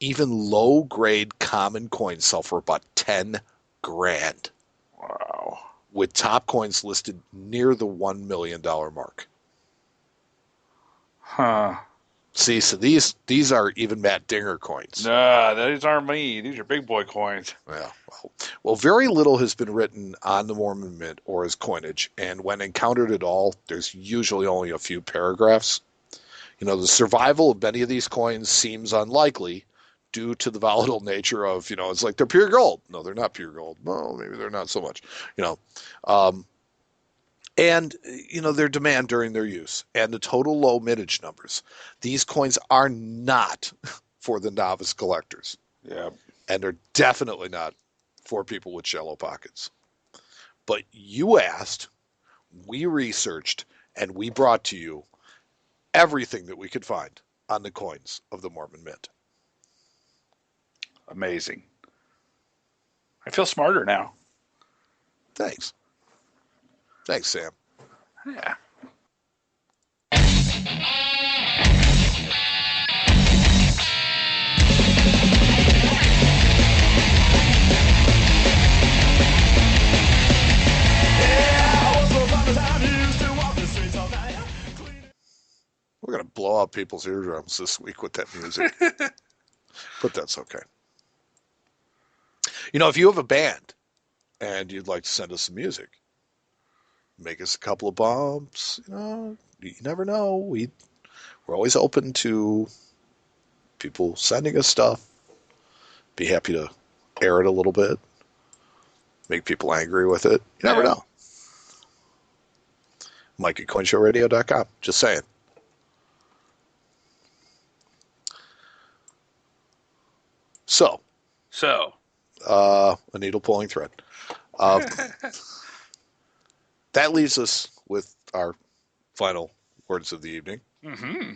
even low-grade common coins sell for about 10 grand. Wow. With top coins listed near the $1 million mark. Huh. See, so these are even Matt Dinger coins. Nah, these aren't me. These are big boy coins. Yeah, well, very little has been written on the Mormon Mint or as coinage, and when encountered at all, there's usually only a few paragraphs. The survival of many of these coins seems unlikely due to the volatile nature of, it's like they're pure gold. No, they're not pure gold. Well, maybe they're not so much, and, their demand during their use and the total low mintage numbers. These coins are not for the novice collectors. Yeah. And they're definitely not for people with shallow pockets. But you asked, we researched, and we brought to you everything that we could find on the coins of the Mormon Mint. Amazing. I feel smarter now. Thanks. Thanks, Sam. Yeah. We're going to blow out people's eardrums this week with that music. But that's okay. If you have a band and you'd like to send us some music, make us a couple of bumps, you never know. We're always open to people sending us stuff. Be happy to air it a little bit. Make people angry with it. You never know. Mike at coinshowradio.com. Just saying. So, a needle pulling thread. That leaves us with our final words of the evening. Mm-hmm.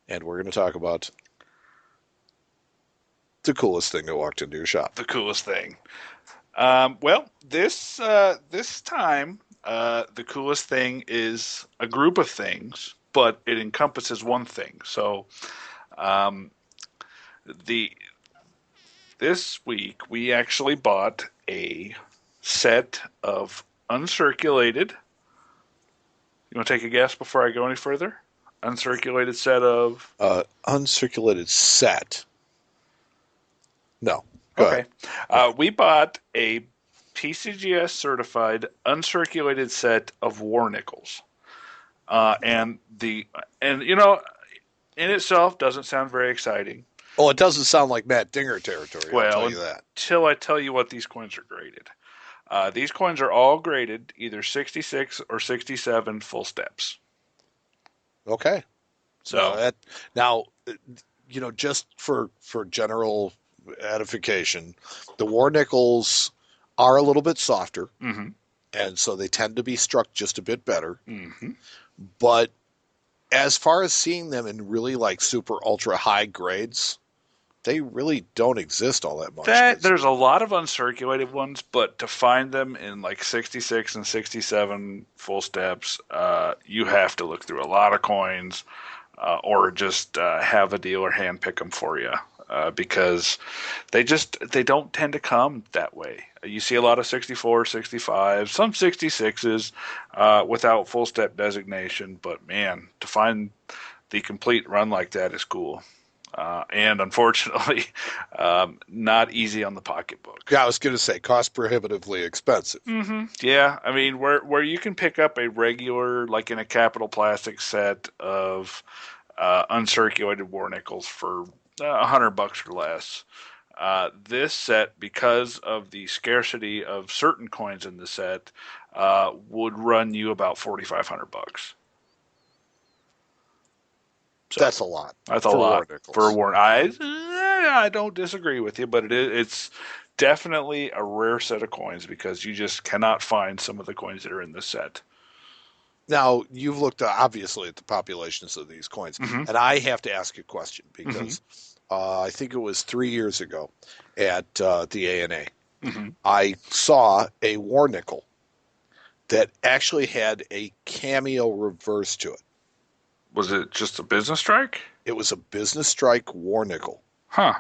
And we're going to talk about the coolest thing that walked into your shop. The coolest thing. Well, this time, the coolest thing is a group of things, but it encompasses one thing. So, this week we actually bought a set of uncirculated. You want to take a guess before I go any further? Uncirculated set of. Uncirculated set. No. Go Okay. We bought a PCGS certified uncirculated set of war nickels. In itself doesn't sound very exciting. Oh, it doesn't sound like Matt Dinger territory. Well, I'll tell you that. Till I tell you what these coins are graded. These coins are all graded either 66 or 67 full steps. Okay. So now, just for general edification, the war nickels are a little bit softer. Mm-hmm. and so they tend to be struck just a bit better. Mm-hmm. But as far as seeing them in really like super ultra high grades, they really don't exist all that much. That there's a lot of uncirculated ones, but to find them in like 66 and 67 full steps, you have to look through a lot of coins, or just have a dealer hand pick them for you, because they don't tend to come that way. You see a lot of 64, 65, some 66s without full step designation, but man, to find the complete run like that is cool. And unfortunately, not easy on the pocketbook. Yeah, I was going to say cost prohibitively expensive. Mm-hmm. Yeah, I mean, where you can pick up a regular, like in a Capital Plastic set of uncirculated war nickels for $100 or less. This set, because of the scarcity of certain coins in the set, would run you about $4,500. So That's a lot that's a for war lot for a nickels. war. I don't disagree with you, but it's definitely a rare set of coins because you just cannot find some of the coins that are in this set. Now, you've looked obviously at the populations of these coins, Mm-hmm. and I have to ask a question Mm-hmm. because I think it was 3 years ago at the ANA. Mm-hmm. I saw a war nickel that actually had a cameo reverse to it. Was it just a business strike? It was a business strike war nickel, Huh.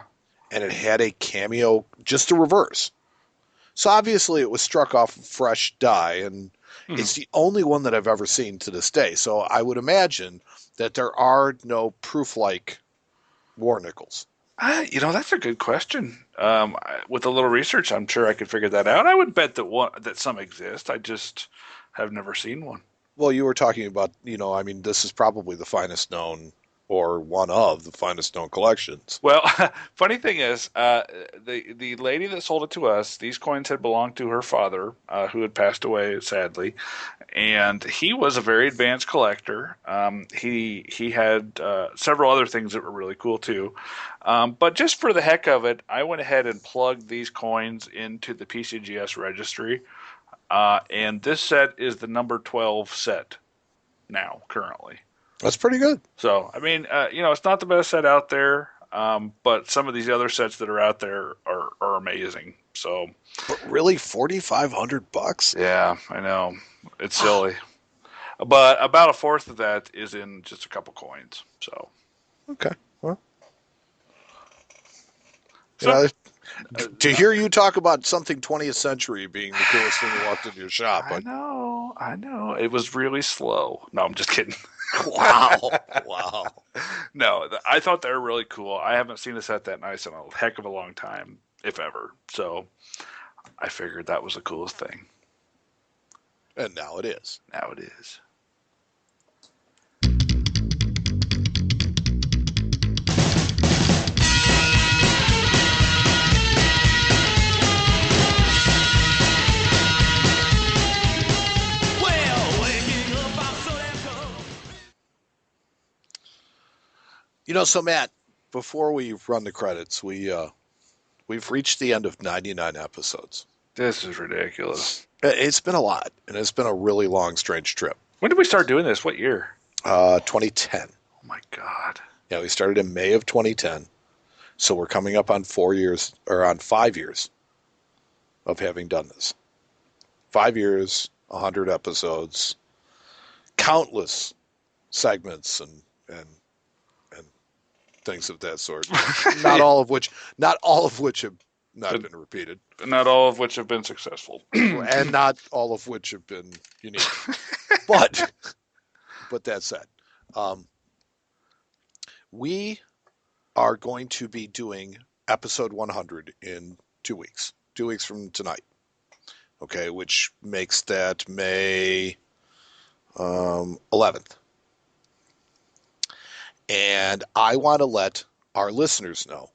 and it had a cameo, just a reverse. So obviously it was struck off a fresh die, and Mm-hmm. it's the only one that I've ever seen to this day. So I would imagine that there are no proof-like war nickels. That's a good question. With a little research, I'm sure I could figure that out. I would bet that some exist. I just have never seen one. Well, you were talking about, I mean, this is probably the finest known or one of the finest known collections. Well, funny thing is, the lady that sold it to us, these coins had belonged to her father, who had passed away sadly, and he was a very advanced collector. He had several other things that were really cool too. But just for the heck of it, I went ahead and plugged these coins into the PCGS registry, and this set is the number 12 set now currently. That's pretty good. So, I mean, it's not the best set out there, but some of these other sets that are out there are amazing. So, But really, $4,500? yeah, I know. It's silly. But about a fourth of that is in just a couple coins. So, Okay. Well, you so know, to hear you talk about something 20th century being the coolest thing you walked into your shop, I know. It was really slow. No, I'm just kidding. wow, wow. No, I thought they were really cool. I haven't seen a set that nice in a heck of a long time, if ever. So, I figured that was the coolest thing. And now it is. Now it is. So Matt, before we run the credits, we've reached the end of 99 episodes. This is ridiculous. It's been a lot, and it's been a really long, strange trip. When did we start doing this? What year? 2010. Oh my God. Yeah, we started in May of 2010, so we're coming up on 4 years or on 5 years of having done this. 5 years, 100 episodes, countless segments, and things of that sort. Not all of which have not been repeated, Not all of which have been successful. and not all of which have been unique. But that said, we are going to be doing episode 100 in 2 weeks. 2 weeks from tonight. Okay, which makes that May 11th. And I want to let our listeners know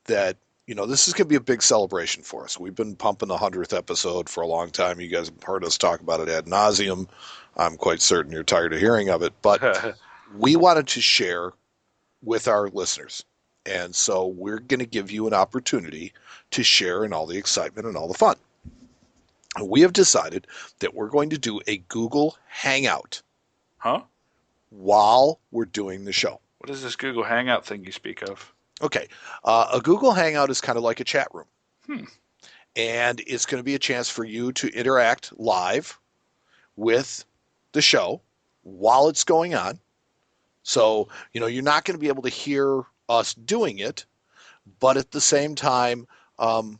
that, this is going to be a big celebration for us. We've been pumping the 100th episode for a long time. You guys have heard us talk about it ad nauseum. I'm quite certain you're tired of hearing of it. But we wanted to share with our listeners. And so we're going to give you an opportunity to share in all the excitement and all the fun. We have decided that we're going to do a Google Hangout Huh? while we're doing the show. What is this Google Hangout thing you speak of? Okay, a Google Hangout is kind of like a chat room, Hmm. and it's going to be a chance for you to interact live with the show while it's going on. So, you're not going to be able to hear us doing it, but at the same time, um,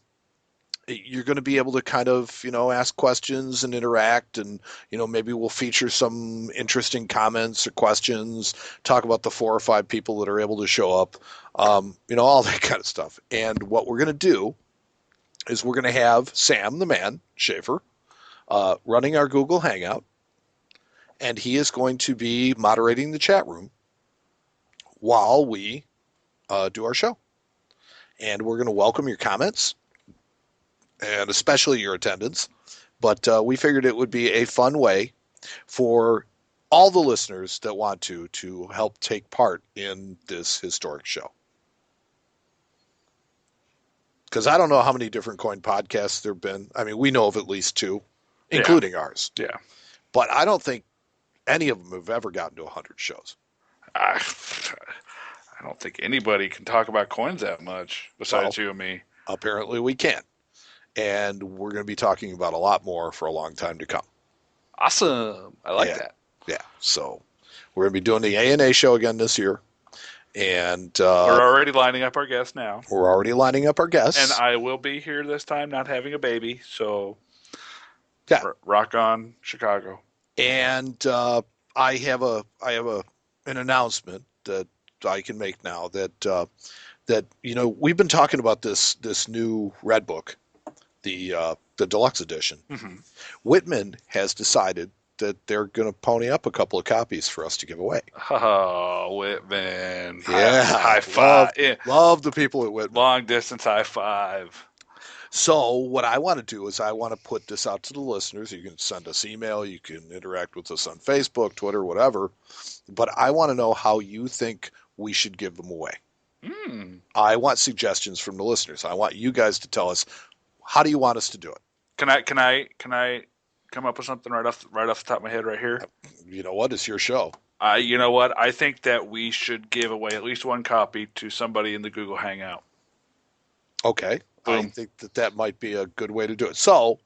you're going to be able to kind of, ask questions and interact, and, maybe we'll feature some interesting comments or questions, talk about the 4 or 5 people that are able to show up, all that kind of stuff. And what we're going to do is we're going to have Sam, the man, Schaefer, running our Google Hangout, and he is going to be moderating the chat room while we do our show. And we're going to welcome your comments and especially your attendance. But we figured it would be a fun way for all the listeners that want to help take part in this historic show. Because I don't know how many different coin podcasts there have been. I mean, we know of at least 2, Yeah. including ours. Yeah. But I don't think any of them have ever gotten to 100 shows. I, I don't think anybody can talk about coins that much besides you and me. Apparently we can. And we're going to be talking about a lot more for a long time to come. Awesome. I like Yeah. that. Yeah. So we're going to be doing the ANA show again this year. And We're already lining up our guests now. we're already lining up our guests. And I will be here this time, not having a baby. So, yeah. Rock on, Chicago. And I have an announcement that I can make now that we've been talking about this new Red Book, the deluxe edition. Mm-hmm. Whitman has decided that they're going to pony up a couple of copies for us to give away. Oh, Whitman. Yeah. High five. Love the people at Whitman. Long distance high five. So what I want to do is I want to put this out to the listeners. You can send us email. You can interact with us on Facebook, Twitter, whatever. But I want to know how you think we should give them away. I want suggestions from the listeners. I want you guys to tell us, how do you want us to do it? Can I come up with something right off the top of my head right here? You know what? It's your show. You know what? I think that we should give away at least one copy to somebody in the Google Hangout. Okay. Boom. I think that might be a good way to do it. So,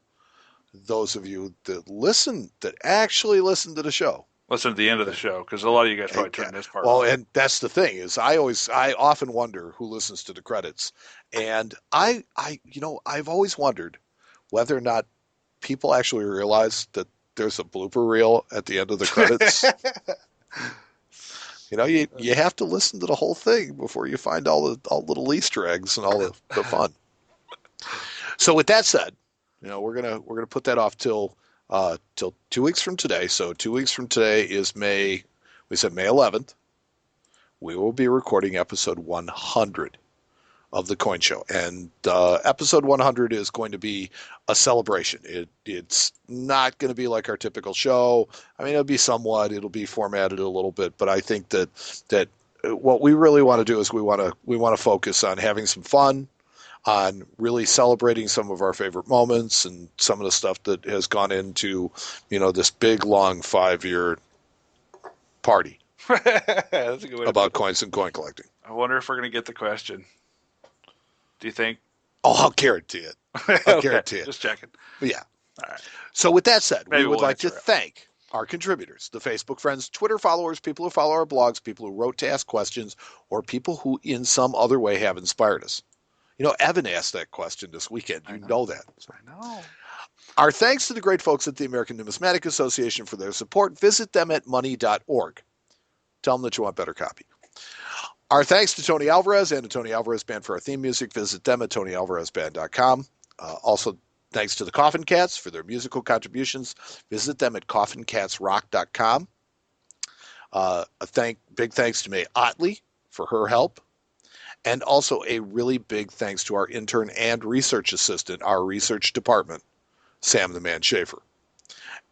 those of you that actually listen to the show. Listen to the end of the show, because a lot of you guys probably turn this part off. Well, and that's the thing is I often wonder who listens to the credits. And I've always wondered whether or not people actually realize that there's a blooper reel at the end of the credits. You have to listen to the whole thing before you find all the little Easter eggs and all the fun. So with that said, we're gonna put that off till 2 weeks from today. So 2 weeks from today is May 11th. We will be recording episode 100 of the Coin Show, and episode 100 is going to be a celebration. It's not going to be like our typical show. I mean, it'll be formatted a little bit, but I think that what we really want to do is we want to focus on having some fun, on really celebrating some of our favorite moments and some of the stuff that has gone into, this big, long 5-year party That's a good way about coins and coin collecting. I wonder if we're going to get the question. Do you think? Oh, I'll guarantee it. I'll guarantee it. Just checking. But yeah. All right. So with that said, Maybe we would we'll like to thank our contributors, the Facebook friends, Twitter followers, people who follow our blogs, people who wrote to ask questions, or people who in some other way have inspired us. Evan asked that question this weekend. You know that. I know. Our thanks to the great folks at the American Numismatic Association for their support. Visit them at money.org. Tell them that you want better copy. Our thanks to Tony Alvarez and the Tony Alvarez Band for our theme music. Visit them at TonyAlvarezBand.com. Also, thanks to the Coffin Cats for their musical contributions. Visit them at coffincatsrock.com. Big thanks to May Otley for her help. And also a really big thanks to our intern and research assistant, our research department, Sam the Man Schaefer.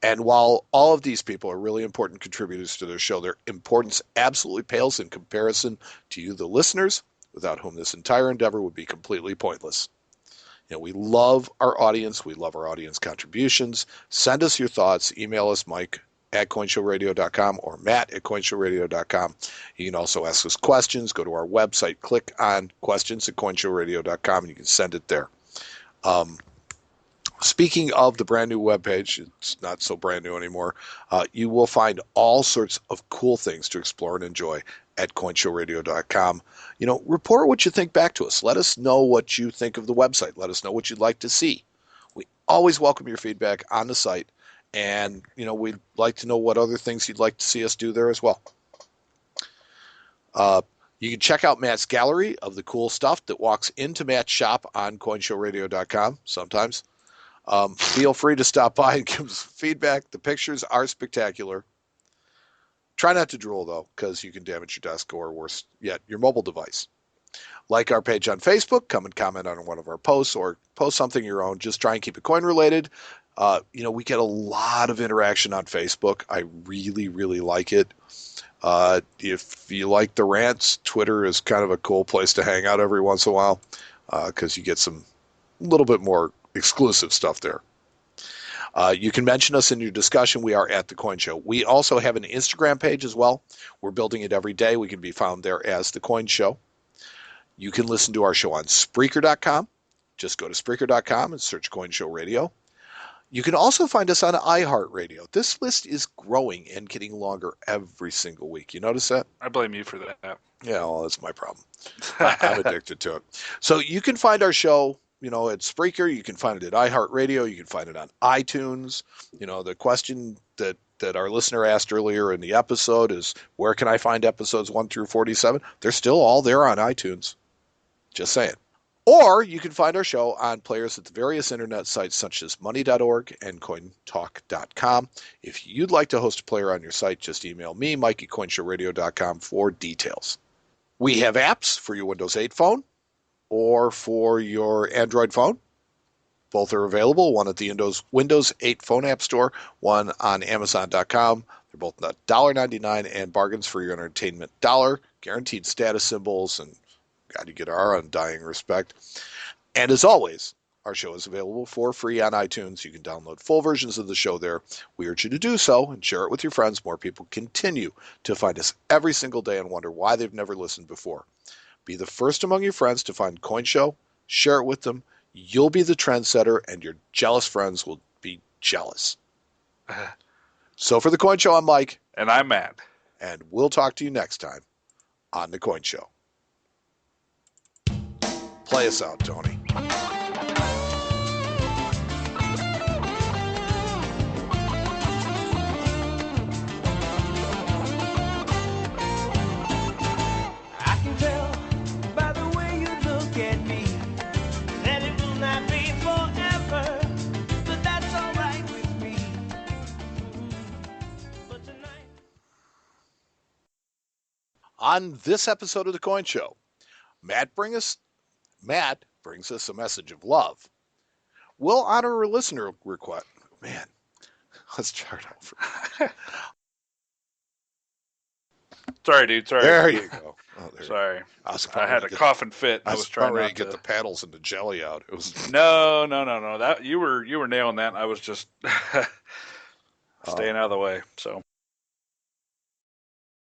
And while all of these people are really important contributors to their show, their importance absolutely pales in comparison to you, the listeners, without whom this entire endeavor would be completely pointless. We love our audience. We love our audience contributions. Send us your thoughts. Email us, Mike at coinshowradio.com or Matt at coinshowradio.com. You can also ask us questions. Go to our website, click on questions at coinshowradio.com, and you can send it there. Speaking of the brand new webpage, it's not so brand new anymore. You will find all sorts of cool things to explore and enjoy at coinshowradio.com. Report what you think back to us. Let us know what you think of the website. Let us know what you'd like to see. We always welcome your feedback on the site, and we'd like to know what other things you'd like to see us do there as well. You can check out Matt's gallery of the cool stuff that walks into Matt's shop on coinshowradio.com sometimes. Feel free to stop by and give us feedback. The pictures are spectacular. Try not to drool, though, because you can damage your desk or, worse yet, your mobile device. Like our page on Facebook. Come and comment on one of our posts or post something your own. Just try and keep it coin-related. We get a lot of interaction on Facebook. I really, really like it. If you like the rants, Twitter is kind of a cool place to hang out every once in a while because you get some little bit more exclusive stuff there. You can mention us in your discussion. We are at The Coin Show. We also have an Instagram page as well. We're building it every day. We can be found there as The Coin Show. You can listen to our show on Spreaker.com. Just go to Spreaker.com and search Coin Show Radio. You can also find us on iHeartRadio. This list is growing and getting longer every single week. You notice that? I blame you for that. Yeah, well, that's my problem. I'm addicted to it. So you can find our show at Spreaker. You can find it at iHeartRadio. You can find it on iTunes. The question that our listener asked earlier in the episode is, where can I find episodes 1 through 47? They're still all there on iTunes. Just saying. Or you can find our show on players at the various internet sites such as money.org and cointalk.com. If you'd like to host a player on your site, just email me, Mike at coinshowradio.com, for details. We have apps for your Windows 8 phone or for your Android phone. Both are available, one at the Windows 8 phone app store, one on Amazon.com. They're both $1.99 and bargains for your entertainment dollar, guaranteed status symbols, and got to get our undying respect. And as always, our show is available for free on iTunes. You can download full versions of the show there. We urge you to do so and share it with your friends. More people continue to find us every single day and wonder why they've never listened before. Be the first among your friends to find Coin Show. Share it with them. You'll be the trendsetter, and your jealous friends will be jealous. So for The Coin Show, I'm Mike. And I'm Matt. And we'll talk to you next time on The Coin Show. Play us out, Tony. On this episode of The Coin Show, Matt brings us a message of love. We'll honor a listener request. Man, let's start over. Sorry, dude. Sorry. There you go. Oh, sorry. I had a coughing fit. I was trying to get the paddles and the jelly out. It was No. That you were nailing that. I was just staying out of the way. So